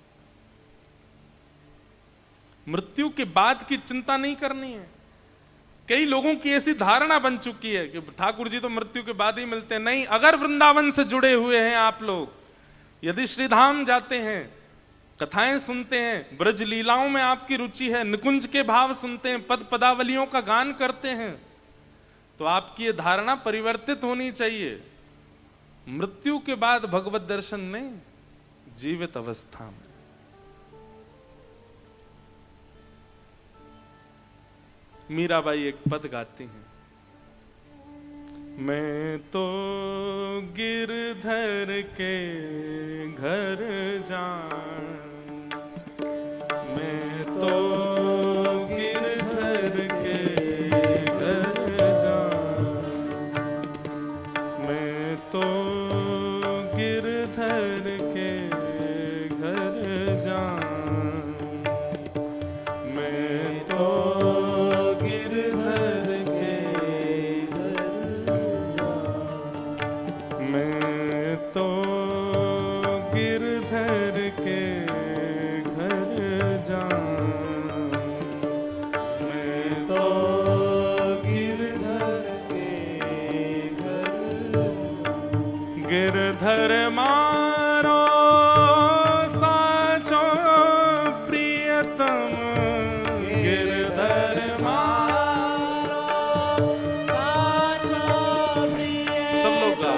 मृत्यु के बाद की चिंता नहीं करनी है। कई लोगों की ऐसी धारणा बन चुकी है कि ठाकुर जी तो मृत्यु के बाद ही मिलते हैं। नहीं, अगर वृंदावन से जुड़े हुए हैं आप लोग, यदि श्रीधाम जाते हैं, कथाएं सुनते हैं, ब्रज लीलाओं में आपकी रुचि है, निकुंज के भाव सुनते हैं, पद पदावलियों का गान करते हैं, तो आपकी ये धारणा परिवर्तित होनी चाहिए। मृत्यु के बाद भगवत दर्शन नहीं, जीवित अवस्था में। मीराबाई एक पद गाती हैं, मैं तो गिरधर के घर जाऊं, मैं तो गिरधर के घर जाऊं, मैं तो गिरधर के घर जाऊं, मैं तो गिरधर मारो साचो प्रियतम, गिरधर मारो साचो प्रियतम। सब लोग का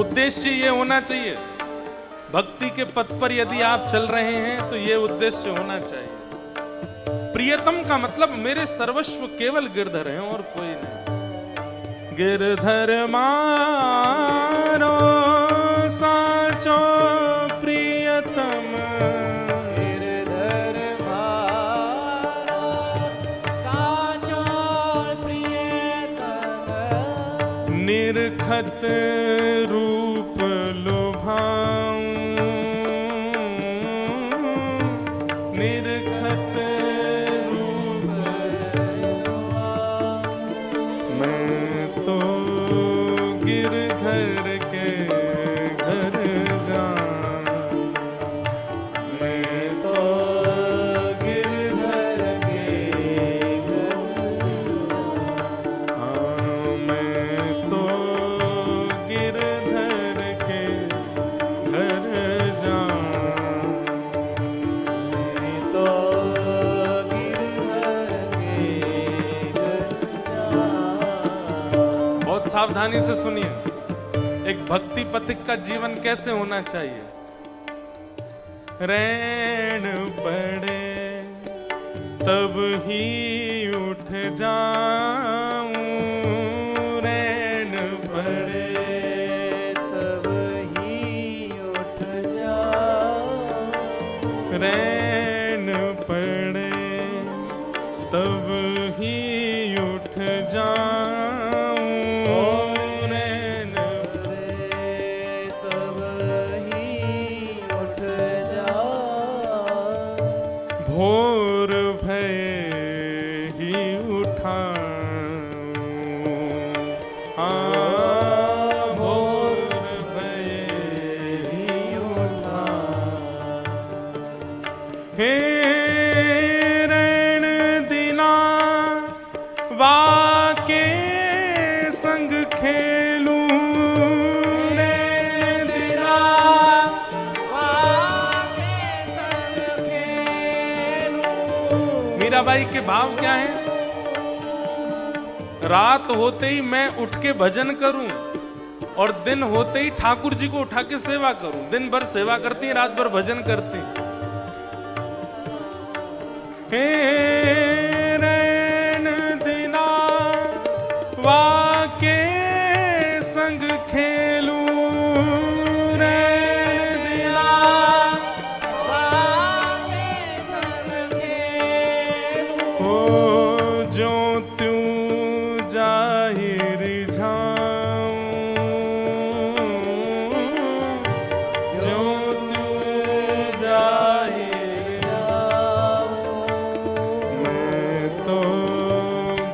उद्देश्य ये होना चाहिए, भक्ति के पथ पर यदि आप चल रहे हैं तो ये उद्देश्य होना चाहिए। प्रियतम का मतलब मेरे सर्वस्व केवल गिरधर हैं और कोई नहीं। गिरधर मारो साचो प्रियतम, गिरधर मारो साचो प्रियतम, निरखत रूप लुभाऊं, निरखत रूप मैं तो गिरधर के घर जाऊं, मैं तो गिरधर के घर, हाँ मैं तो गिरधर के घर जाऊं, मैं तो गिरधर के घर जाऊं। बहुत सावधानी से सुनिए, एक भक्ति पथिक का जीवन कैसे होना चाहिए। रैन पड़े तब ही उठ जाऊं, रैन पड़े तब ही उठ जाऊं, रैन पड़े तब ही उठ जाऊं, रैन तब ही उठ जाऊं, भोर भये ही उठाऊं, हाँ भोर भये ही उठाऊं, हे रैन दिना वाके संग खेलूं, रैन दिना वाके संग मीराबाई के भाव क्या हैं? रात होते ही मैं उठ के भजन करूं और दिन होते ही ठाकुर जी को उठा के सेवा करूं। दिन भर सेवा करती हैं, रात भर भजन करती हैं। हे रैन दिना वाके संग खेलूं, रैन दिना वाके संग खेलूं। ओ जो त्यों जाहिर झाऊं, जो त्यों जाहिर जाऊं। मैं तो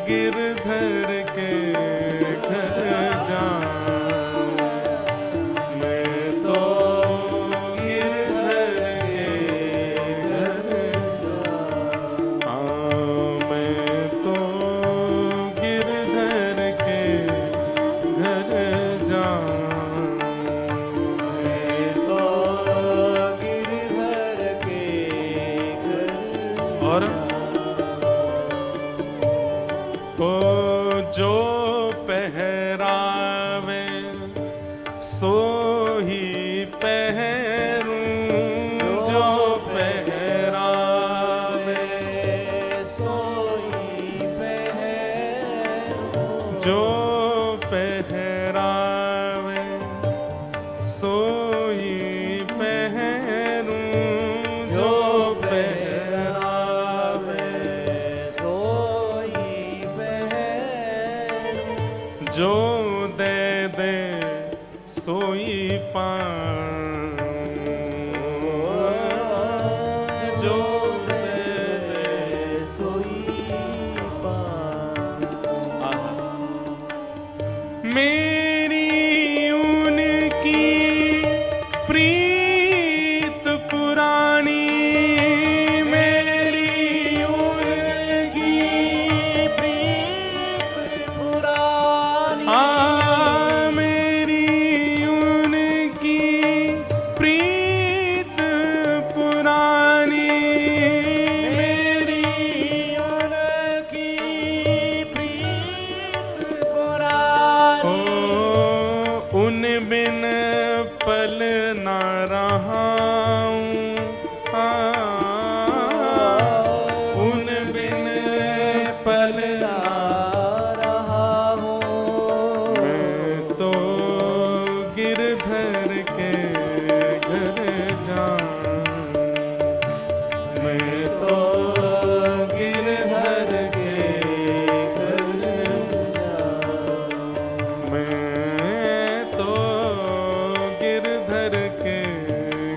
गिरधर के घर जाऊं, मैं तो गिरधर के घर जाऊं, हाँ मैं तो गिरधर के घर जाऊं, मैं तो गिरधर के घर और ओ जो पहरावे सो ही पहरूं, जो पहरावे सोई पहरूं। जो पहरावे सो ही पहरूं, जो पहरावे सोई पहरूं। जो दे दे सोई पाऊं, जो दे दे सोई पाऊं। आहा। मेरी उनकी प्रीत पुरानी, मेरी उनकी प्रीत पुरानी। हाँ मेरी उनकी प्रीत पुरानी, मेरी उनकी प्रीत पुरानी। ओ उन बिन पल ना रहाऊं, हाँ, उन बिन पल ना रहा हूँ। मैं तो गिरधर के घर जाऊं, मैं तो गिरधर के घर जाऊं, मैं तो गिरधर के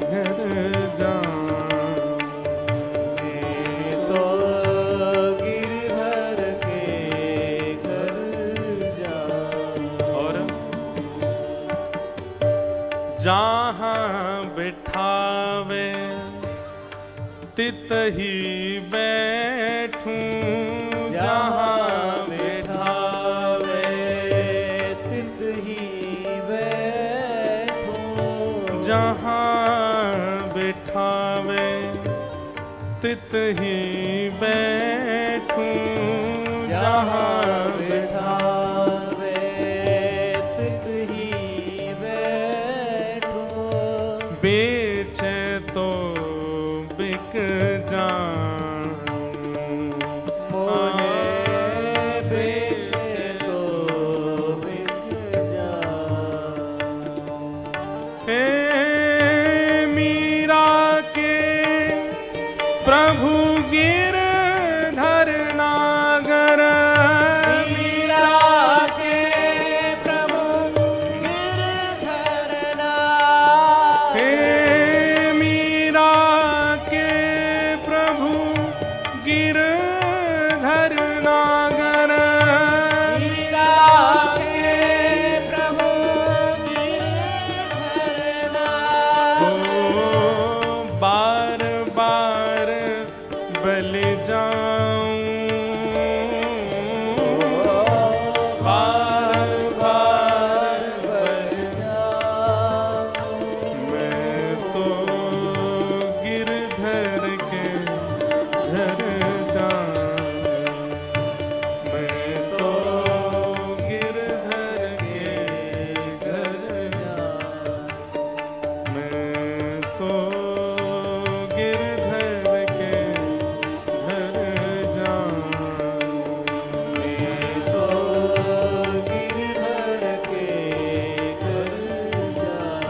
घर जाऊं, मैं तो गिरधर के घर जाऊं। और जहाँ बिठावे तितही बैठूं, जहाँ बिठावे तित ही बैठूं। जहाँ बिठावे तित ही बैठूं, जहाँ बिठावे तित ही बैठूं। बेचे तो बिक जाऊं, मोहे बेचे तो बिक जाऊं। हे मीरा के प्रभु गिरधर नागर, मीरा के प्रभु गिरधर नागर। हे मीरा के प्रभु गिरधर नागर, मीरा के प्रभु गिरधर नागर। ओ बार बार बलि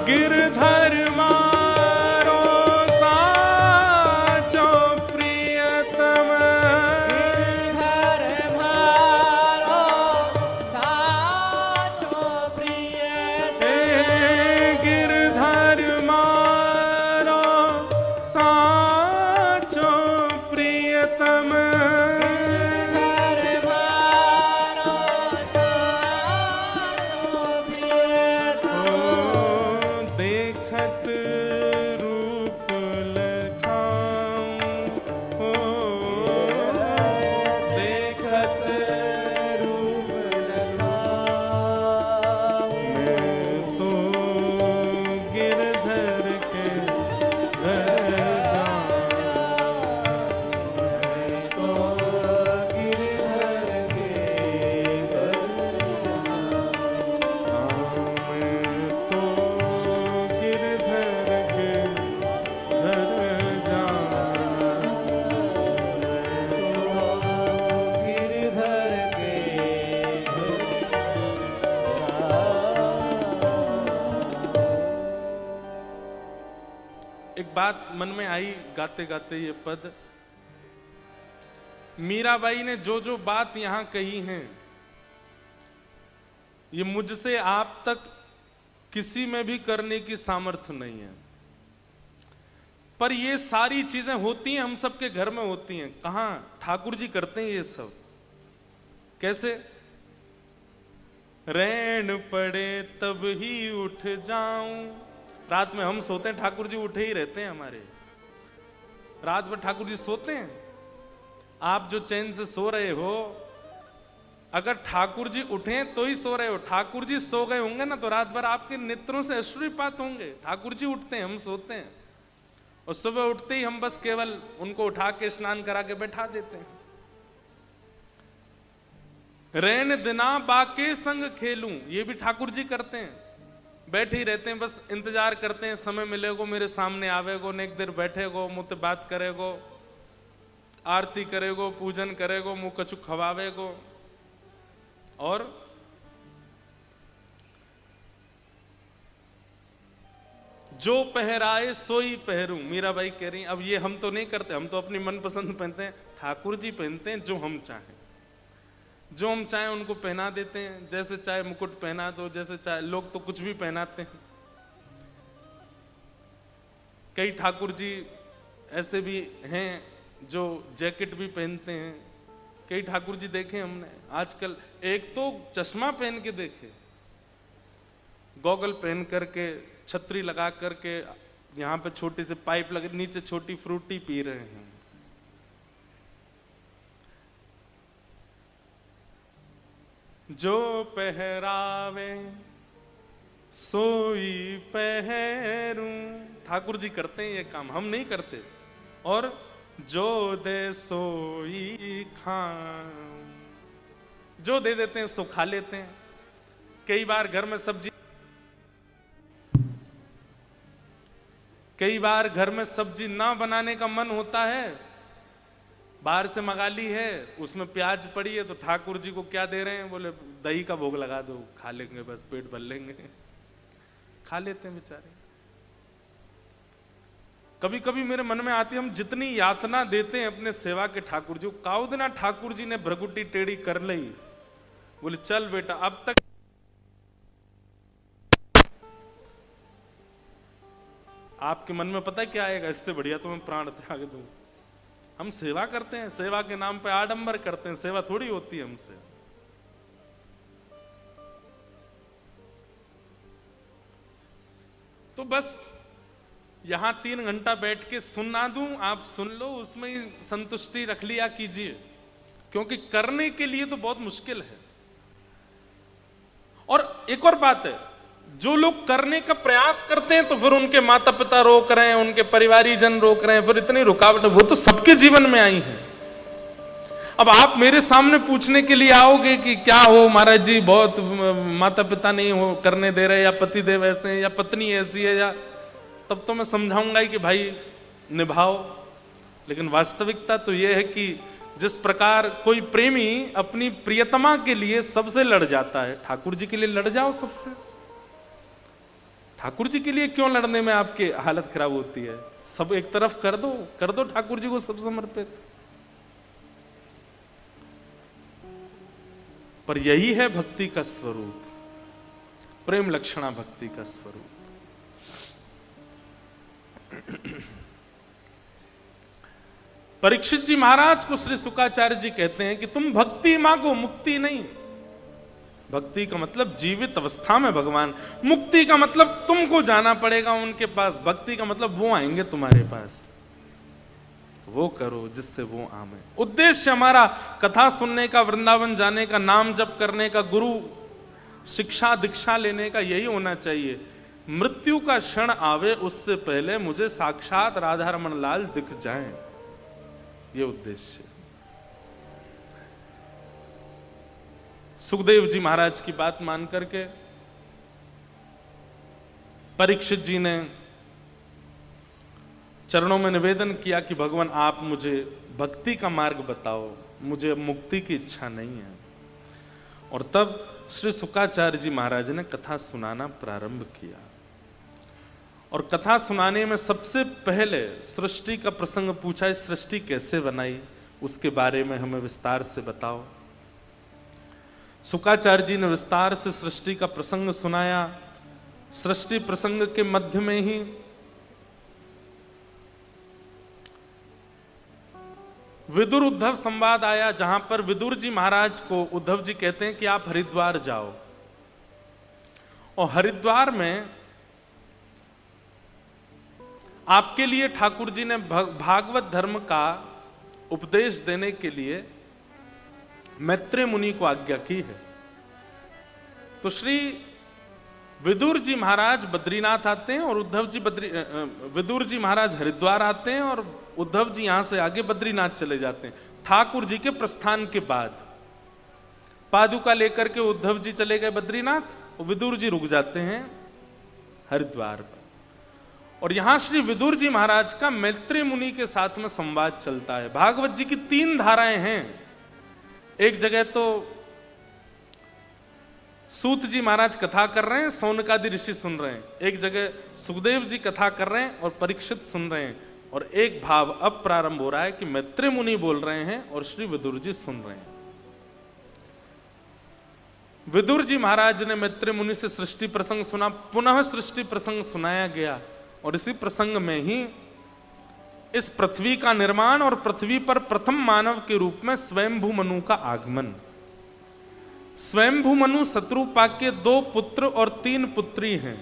गिरधर मारो साचो प्रियतम, गिरधर मारो साचो प्रियतम, गिरधर मारो साचो प्रियतम, गिरधर मारो साचो प्रियतम, देखत रूप लखाऊं, देखत रूप लखाऊं, मैं तो गिरधर के घर तो गिरधर के घर मैं तो गिरधर के घर गिरधर के एक बात मन में आई गाते गाते ये पद, मीराबाई ने जो जो बात यहां कही है, ये मुझसे आप तक किसी में भी करने की सामर्थ्य नहीं है। पर ये सारी चीजें होती हैं, हम सबके घर में होती हैं। कहां? ठाकुर जी करते हैं ये सब। कैसे? रैन पड़े तब ही उठ जाऊं। रात में हम सोते हैं, ठाकुर जी उठे ही रहते हैं हमारे। रात में ठाकुर जी सोते हैं। आप जो चैन से सो रहे हो, अगर ठाकुर जी उठे तो ही सो रहे हो। ठाकुर जी सो गए होंगे ना तो रात भर आपके नेत्रों से अश्रुपात होंगे। ठाकुर जी उठते हैं, हम सोते हैं, और सुबह उठते ही हम बस केवल उनको उठा के स्नान करा के बैठा देते हैं। रैन दिना बाके संग खेलूं, ये भी ठाकुर जी करते हैं। बैठे ही रहते हैं, बस इंतजार करते हैं समय मिलेगो, मेरे सामने आवेगो, नेक देर बैठेगो, मुझसे बात करेगो, आरती करेगो, पूजन करेगो, मुंह कछु खवावेगो। और जो पहराए सोई पहरूं, मीराबाई कह रही। अब ये हम तो नहीं करते, हम तो अपनी मनपसंद पहनते हैं। ठाकुर जी पहनते हैं जो हम चाहें, जो हम चाहें उनको पहना देते हैं। जैसे चाहे मुकुट पहना दो, जैसे चाहे, लोग तो कुछ भी पहनाते हैं। कई ठाकुर जी ऐसे भी हैं जो जैकेट भी पहनते हैं। कई ठाकुर जी देखे हमने आजकल, एक तो चश्मा पहन के देखे, गॉगल पहन करके, छतरी लगा करके, यहां पे छोटी सी पाइप लगे, नीचे छोटी फ्रूटी पी रहे हैं। जो पहरावे सोई पहरूं, ठाकुर जी करते हैं ये काम, हम नहीं करते। और जो दे सोई खाऊं, जो दे देते हैं सो खा लेते हैं। कई बार घर में सब्जी ना बनाने का मन होता है, बाहर से मंगा ली है, उसमें प्याज पड़ी है, तो ठाकुर जी को क्या दे रहे हैं? बोले दही का भोग लगा दो, खा लेंगे, बस पेट भर लेंगे। खा लेते हैं बेचारे। कभी कभी मेरे मन में आती है, हम जितनी यातना देते हैं अपने सेवा के ठाकुर जी, काउदना ठाकुर जी ने भ्रगुटी टेढ़ी कर ली, बोले चल बेटा अब तक। आपके मन में पता है क्या आएगा? इससे बढ़िया तो मैं प्राण त्याग दूं। हम सेवा करते हैं, सेवा के नाम पे आडंबर करते हैं, सेवा थोड़ी होती है हमसे। तो बस यहां 3 घंटा बैठ के सुना दूं, आप सुन लो, उसमें ही संतुष्टि रख लिया कीजिए, क्योंकि करने के लिए तो बहुत मुश्किल है। और एक और बात है, जो लोग करने का प्रयास करते हैं तो फिर उनके माता पिता रोक रहे हैं, उनके परिवारीजन रोक रहे हैं, फिर इतनी रुकावट, वो तो सबके जीवन में आई है। अब आप मेरे सामने पूछने के लिए आओगे कि क्या हो महाराज जी, बहुत माता पिता नहीं हो करने दे रहे, या पति देव ऐसे हैं, या पत्नी ऐसी है, या, तब तो मैं समझाऊंगा ही कि भाई निभाओ। लेकिन वास्तविकता तो यह है कि जिस प्रकार कोई प्रेमी अपनी प्रियतमा के लिए सबसे लड़ जाता है, ठाकुर जी के लिए लड़ जाओ सबसे। ठाकुर जी के लिए क्यों लड़ने में आपकी हालत खराब होती है? सब एक तरफ कर दो ठाकुर जी को सब समर्पित। पर यही है भक्ति का स्वरूप, प्रेम लक्षणा भक्ति का स्वरूप। परीक्षित जी महाराज को श्री शुकाचार्य जी कहते हैं कि तुम भक्ति मांगो, मुक्ति नहीं। भक्ति का मतलब जीवित अवस्था में भगवान, मुक्ति का मतलब तुमको जाना पड़ेगा उनके पास, भक्ति का मतलब वो आएंगे तुम्हारे पास। वो करो जिससे वो आवे। उद्देश्य हमारा कथा सुनने का, वृंदावन जाने का, नाम जप करने का, गुरु शिक्षा दीक्षा लेने का यही होना चाहिए। मृत्यु का क्षण आवे उससे पहले मुझे साक्षात राधा रमन लाल दिख जाएं, ये उद्देश्य। सुखदेव जी महाराज की बात मान करके परीक्षित जी ने चरणों में निवेदन किया कि भगवान आप मुझे भक्ति का मार्ग बताओ, मुझे मुक्ति की इच्छा नहीं है। और तब श्री शुकाचार्य जी महाराज ने कथा सुनाना प्रारंभ किया। और कथा सुनाने में सबसे पहले सृष्टि का प्रसंग पूछा, इस सृष्टि कैसे बनाई, उसके बारे में हमें विस्तार से बताओ। शुकाचार्य जी ने विस्तार से सृष्टि का प्रसंग सुनाया। सृष्टि प्रसंग के मध्य में ही विदुर उद्धव संवाद आया, जहां पर विदुर जी महाराज को उद्धव जी कहते हैं कि आप हरिद्वार जाओ। और हरिद्वार में आपके लिए ठाकुर जी ने भागवत धर्म का उपदेश देने के लिए मैत्रेय मुनि को आज्ञा की है। तो श्री विदुर जी महाराज बद्रीनाथ आते हैं और विदुर जी महाराज हरिद्वार आते हैं और उद्धव जी यहां से आगे बद्रीनाथ चले जाते हैं। ठाकुर जी के प्रस्थान के बाद पादुका लेकर के उद्धव जी चले गए बद्रीनाथ और विदुर जी रुक जाते हैं हरिद्वार पर। और यहां श्री विदुर जी महाराज का मैत्रेय मुनि के साथ में संवाद चलता है। भागवत जी की 3 धाराएं हैं। एक जगह तो सूत जी महाराज कथा कर रहे हैं, सौनकादि ऋषि सुन रहे हैं। एक जगह सुखदेव जी कथा कर रहे हैं और परीक्षित सुन रहे हैं। और एक भाव अब प्रारंभ हो रहा है कि मैत्रेय मुनि बोल रहे हैं और श्री विदुर जी सुन रहे हैं। विदुर जी महाराज ने मैत्रेय मुनि से सृष्टि प्रसंग सुना, पुनः सृष्टि प्रसंग सुनाया गया। और इसी प्रसंग में ही इस पृथ्वी का निर्माण और पृथ्वी पर प्रथम मानव के रूप में स्वयंभू मनु का आगमन। स्वयंभू मनु शत्रुपा के 2 पुत्र और 3 पुत्री हैं।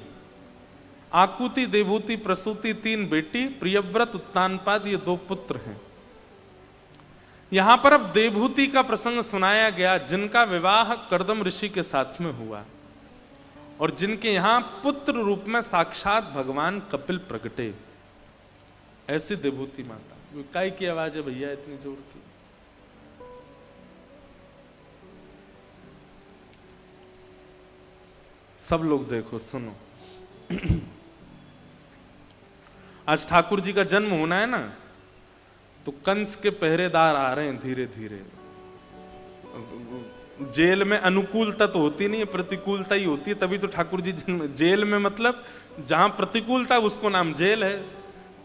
आकुति, देवहूति, प्रसूति 3 बेटी, प्रियव्रत, उत्तानपाद ये 2 पुत्र हैं। यहां पर अब देवहूति का प्रसंग सुनाया गया, जिनका विवाह कर्दम ऋषि के साथ में हुआ और जिनके यहां पुत्र रूप में साक्षात भगवान कपिल प्रगटे। ऐसी देवहूति माता। काय की आवाज है भैया इतनी जोर की? सब लोग देखो सुनो। आज ठाकुर जी का जन्म होना है ना, तो कंस के पहरेदार आ रहे हैं धीरे धीरे। जेल में अनुकूलता तो होती नहीं है, प्रतिकूलता ही होती है, तभी तो ठाकुर जी जन्म। जेल में मतलब जहां प्रतिकूलता उसको नाम जेल है।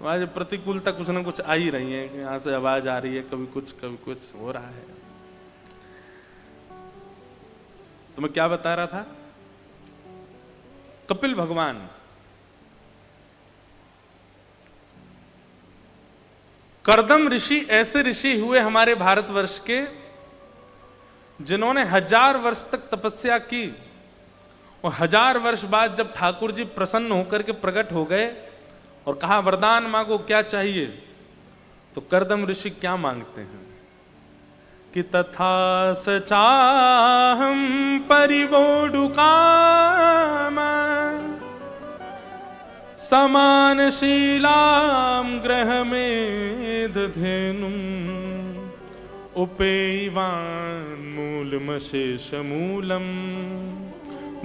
आज प्रतिकूलता कुछ ना कुछ आ ही रही है, यहां से आवाज आ रही है, कभी कुछ हो रहा है। तो मैं क्या बता रहा था? कपिल भगवान कर्दम ऋषि ऐसे ऋषि हुए हमारे भारतवर्ष के, जिन्होंने 1000 वर्ष तक तपस्या की। और 1000 वर्ष बाद जब ठाकुर जी प्रसन्न होकर के प्रकट हो गए और कहा वरदान मांगो, क्या चाहिए? तो कर्दम ऋषि क्या मांगते हैं कि तथा सचाहम परिवोडुकाम समानशीलाम ग्रहमेधधेनुम उपेयवान् मूलमशेषमूलम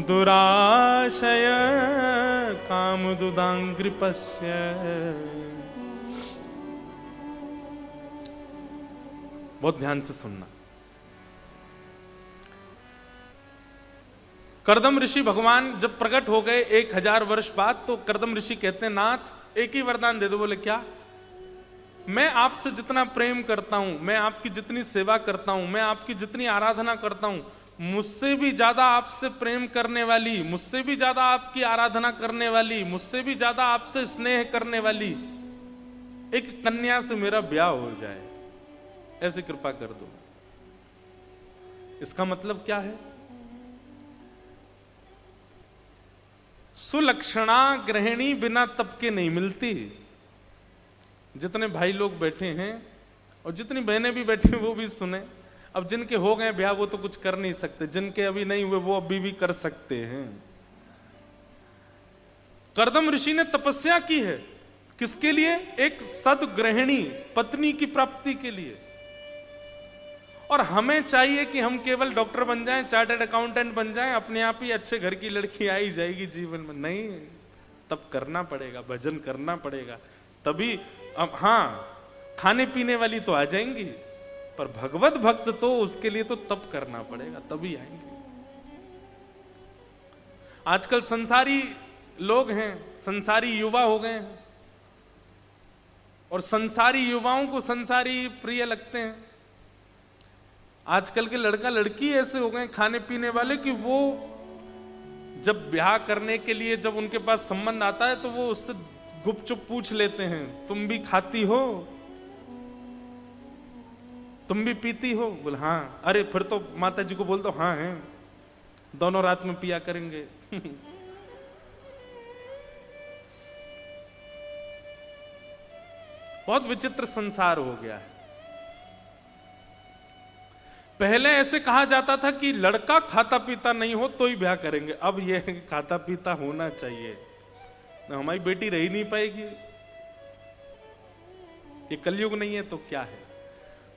दुराशय कामदुदांग्रिपस्य। बहुत ध्यान से सुनना। कर्दम ऋषि भगवान जब प्रकट हो गए 1000 वर्ष बाद, तो कर्दम ऋषि कहते हैं, नाथ एक ही वरदान दे दो। बोले क्या? मैं आपसे जितना प्रेम करता हूं, मैं आपकी जितनी सेवा करता हूं, मैं आपकी जितनी आराधना करता हूं, मुझसे भी ज्यादा आपसे प्रेम करने वाली, मुझसे भी ज्यादा आपकी आराधना करने वाली, मुझसे भी ज्यादा आपसे स्नेह करने वाली एक कन्या से मेरा ब्याह हो जाए, ऐसी कृपा कर दो। इसका मतलब क्या है? सुलक्षणा गृहिणी बिना तप के नहीं मिलती। जितने भाई लोग बैठे हैं और जितनी बहनें भी बैठी हैं वो भी सुने। अब जिनके हो गए ब्याह वो तो कुछ कर नहीं सकते, जिनके अभी नहीं हुए वो अभी भी कर सकते हैं। कर्दम ऋषि ने तपस्या की है, किसके लिए? एक सदगृहिणी पत्नी की प्राप्ति के लिए। और हमें चाहिए कि हम केवल डॉक्टर बन जाएं, चार्टर्ड अकाउंटेंट बन जाएं, अपने आप ही अच्छे घर की लड़की आ ही जाएगी जीवन में। नहीं, तब करना पड़ेगा, भजन करना पड़ेगा, तभी। अब हाँ, खाने पीने वाली तो आ जाएंगी, पर भगवत भक्त तो उसके लिए तो तप करना पड़ेगा, तभी आएंगे। आजकल संसारी लोग हैं, संसारी युवा हो गए हैं, और संसारी युवाओं को संसारी प्रिय लगते हैं। आजकल के लड़का लड़की ऐसे हो गए खाने पीने वाले कि वो जब ब्याह करने के लिए जब उनके पास संबंध आता है तो वो उससे गुपचुप पूछ लेते हैं, तुम भी खाती हो, तुम भी पीती हो? बोल हाँ। अरे फिर तो माता जी को बोल दो हाँ है, दोनों रात में पिया करेंगे। बहुत विचित्र संसार हो गया है। पहले ऐसे कहा जाता था कि लड़का खाता पीता नहीं हो तो ही ब्याह करेंगे, अब यह खाता पीता होना चाहिए, ना हमारी बेटी रह ही नहीं पाएगी। ये कलयुग नहीं है तो क्या है?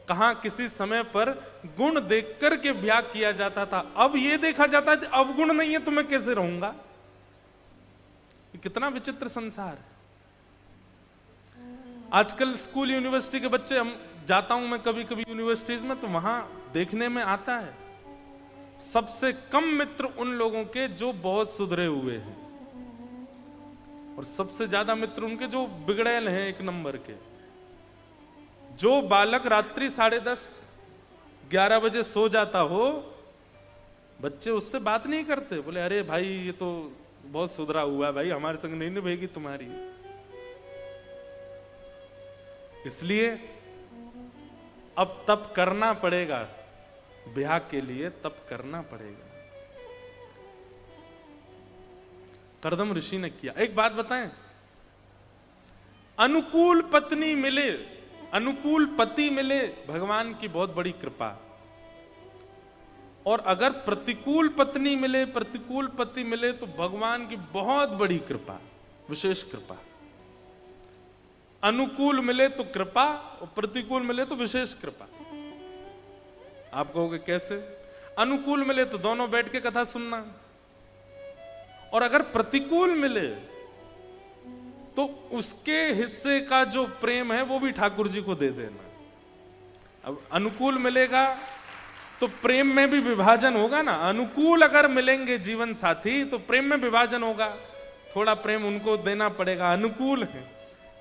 कहां किसी समय पर गुण देख करके ब्याह किया जाता था, अब यह देखा जाता है अब गुण नहीं है तो मैं कैसे रहूंगा? ये कितना विचित्र संसार है। आजकल स्कूल यूनिवर्सिटी के बच्चे, हम जाता हूं मैं कभी कभी यूनिवर्सिटीज में, तो वहां देखने में आता है सबसे कम मित्र उन लोगों के जो बहुत सुधरे हुए हैं, और सबसे ज्यादा मित्र उनके जो बिगड़ैल हैं, एक नंबर के। जो बालक रात्रि 10:30 11 बजे सो जाता हो, बच्चे उससे बात नहीं करते। बोले अरे भाई ये तो बहुत सुधरा हुआ है भाई, हमारे संग नहीं निभेगी तुम्हारी। इसलिए अब तप करना पड़ेगा, ब्याह के लिए तप करना पड़ेगा। कर्दम ऋषि ने किया। एक बात बताएं, अनुकूल पत्नी मिले, अनुकूल पति मिले, भगवान की बहुत बड़ी कृपा। और अगर प्रतिकूल पत्नी मिले, प्रतिकूल पति मिले, तो भगवान की बहुत बड़ी कृपा, विशेष कृपा। अनुकूल मिले तो कृपा, और प्रतिकूल मिले तो विशेष कृपा। आप कहोगे कैसे? अनुकूल मिले तो दोनों बैठ के कथा सुनना, और अगर प्रतिकूल मिले तो उसके हिस्से का जो प्रेम है वो भी ठाकुर जी को दे देना। अब अनुकूल मिलेगा तो प्रेम में भी विभाजन होगा ना। अनुकूल अगर मिलेंगे जीवन साथी तो प्रेम में विभाजन होगा, थोड़ा प्रेम उनको देना पड़ेगा, अनुकूल है।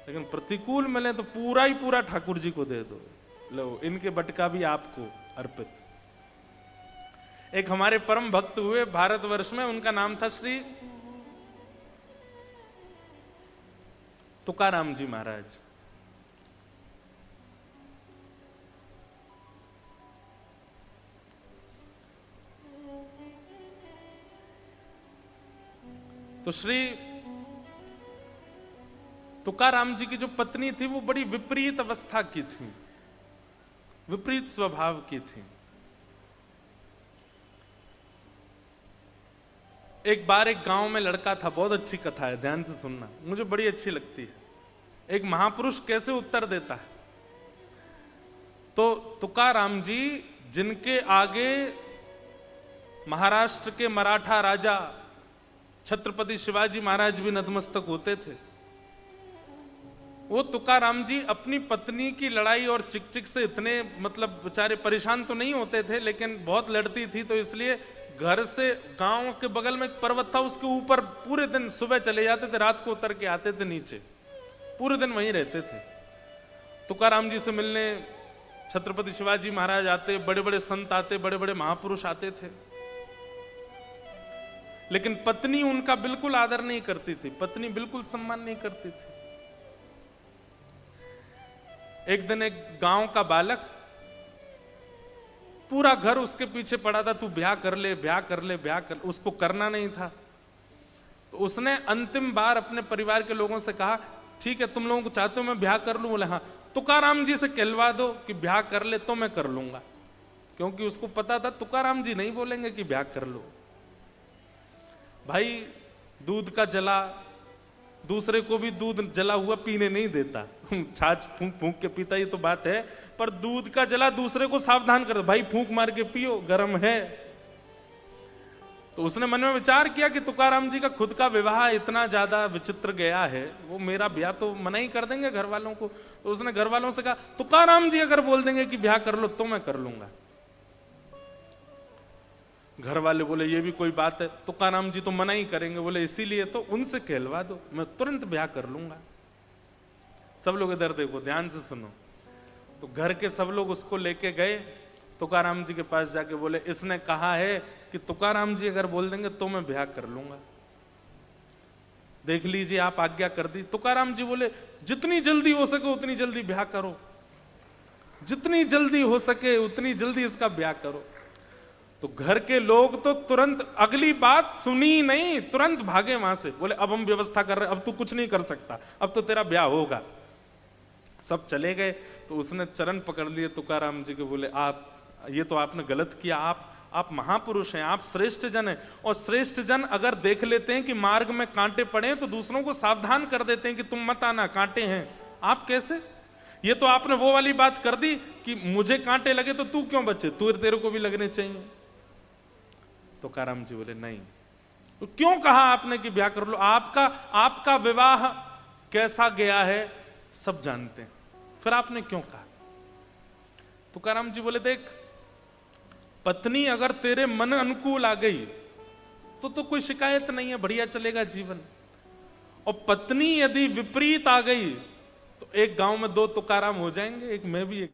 लेकिन प्रतिकूल मिले तो पूरा ही पूरा ठाकुर जी को दे दो, लो इनके बटका भी आपको अर्पित। एक हमारे परम भक्त हुए भारतवर्ष में, उनका नाम था श्री तुकाराम जी महाराज। तो श्री तुकाराम जी की जो पत्नी थी वो बड़ी विपरीत अवस्था की थी, विपरीत स्वभाव की थी। एक बार एक गांव में लड़का था, बहुत अच्छी कथा है, ध्यान से सुनना, मुझे बड़ी अच्छी लगती है। एक महापुरुष कैसे उत्तर देता है। तो तुकाराम जी, जिनके आगे महाराष्ट्र के मराठा राजा छत्रपति शिवाजी महाराज भी नतमस्तक होते थे, वो तुकाराम जी अपनी पत्नी की लड़ाई और चिक से इतने मतलब बेचारे परेशान तो नहीं होते थे, लेकिन बहुत लड़ती थी, तो इसलिए घर से गांव के बगल में एक पर्वत था, उसके ऊपर पूरे दिन सुबह चले जाते थे, रात को उतर के आते थे नीचे, पूरे दिन वहीं रहते थे। तुकाराम जी से मिलने छत्रपति शिवाजी महाराज आते, बड़े बड़े संत आते, बड़े बड़े महापुरुष आते थे, लेकिन पत्नी उनका बिल्कुल आदर नहीं करती थी, पत्नी बिल्कुल सम्मान नहीं करती थी। एक दिन एक गांव का बालक, पूरा घर उसके पीछे पड़ा था, तू ब्याह कर ले, ब्याह कर ले, ब्याह कर, उसको करना नहीं था। तो उसने अंतिम बार अपने परिवार के लोगों से कहा, ठीक है तुम लोगों को चाहते हो मैं ब्याह कर लूं? बोले हाँ। तुकाराम जी से कहलवा दो कि ब्याह कर ले तो मैं कर लूंगा, क्योंकि उसको पता था तुकाराम जी नहीं बोलेंगे कि ब्याह कर लो। भाई दूध का जला दूसरे को भी दूध जला हुआ पीने नहीं देता, छाछ फूंक फूंक के पीता, ये तो बात है, पर दूध का जला दूसरे को सावधान कर दो, भाई फूंक मार के पियो, गर्म है। तो उसने मन में विचार किया कि तुकाराम जी का खुद का विवाह इतना ज्यादा विचित्र गया है, वो मेरा ब्याह तो मना ही कर देंगे घर वालों को। तो उसने घर वालों से कहा, तुकाराम जी अगर बोल देंगे कि ब्याह कर लो तो मैं कर लूंगा। घर वाले बोले ये भी कोई बात है, तुकाराम जी तो मना ही करेंगे। बोले इसीलिए तो उनसे कहलवा दो, मैं तुरंत ब्याह कर लूंगा। सब लोग इधर देखो, ध्यान से सुनो। तो घर के सब लोग उसको लेके गए तुकाराम जी के पास, जाके बोले इसने कहा है कि तुकाराम जी अगर बोल देंगे तो मैं ब्याह कर लूंगा, देख लीजिए आप आज्ञा कर दी। तुकाराम जी बोले जितनी जल्दी हो सके उतनी जल्दी ब्याह करो, जितनी जल्दी हो सके उतनी जल्दी इसका ब्याह करो। तो घर के लोग तो तुरंत, अगली बात सुनी नहीं, तुरंत भागे वहां से। बोले अब हम व्यवस्था कर रहे हैं, अब तू कुछ नहीं कर सकता, अब तो तेरा ब्याह होगा। सब चले गए। तो उसने चरण पकड़ लिए तुकाराम जी के, बोले आप ये तो आपने गलत किया, आप महापुरुष हैं, आप श्रेष्ठ जन हैं, और श्रेष्ठ जन अगर देख लेते हैं कि मार्ग में कांटे पड़े तो दूसरों को सावधान कर देते हैं कि तुम मत आना, कांटे हैं। आप कैसे? ये तो आपने वो वाली बात कर दी कि मुझे कांटे लगे तो तू क्यों बचे, तेरे को भी लगने चाहिए। तुकाराम जी बोले नहीं। तो क्यों कहा आपने कि ब्याह कर लो? आपका विवाह कैसा गया है सब जानते हैं, फिर आपने क्यों कहा? तुकाराम जी बोले देख, पत्नी अगर तेरे मन अनुकूल आ गई तो कोई शिकायत नहीं है, बढ़िया चलेगा जीवन। और पत्नी यदि विपरीत आ गई तो एक गांव में 2 तुकाराम हो जाएंगे, एक मैं भी एक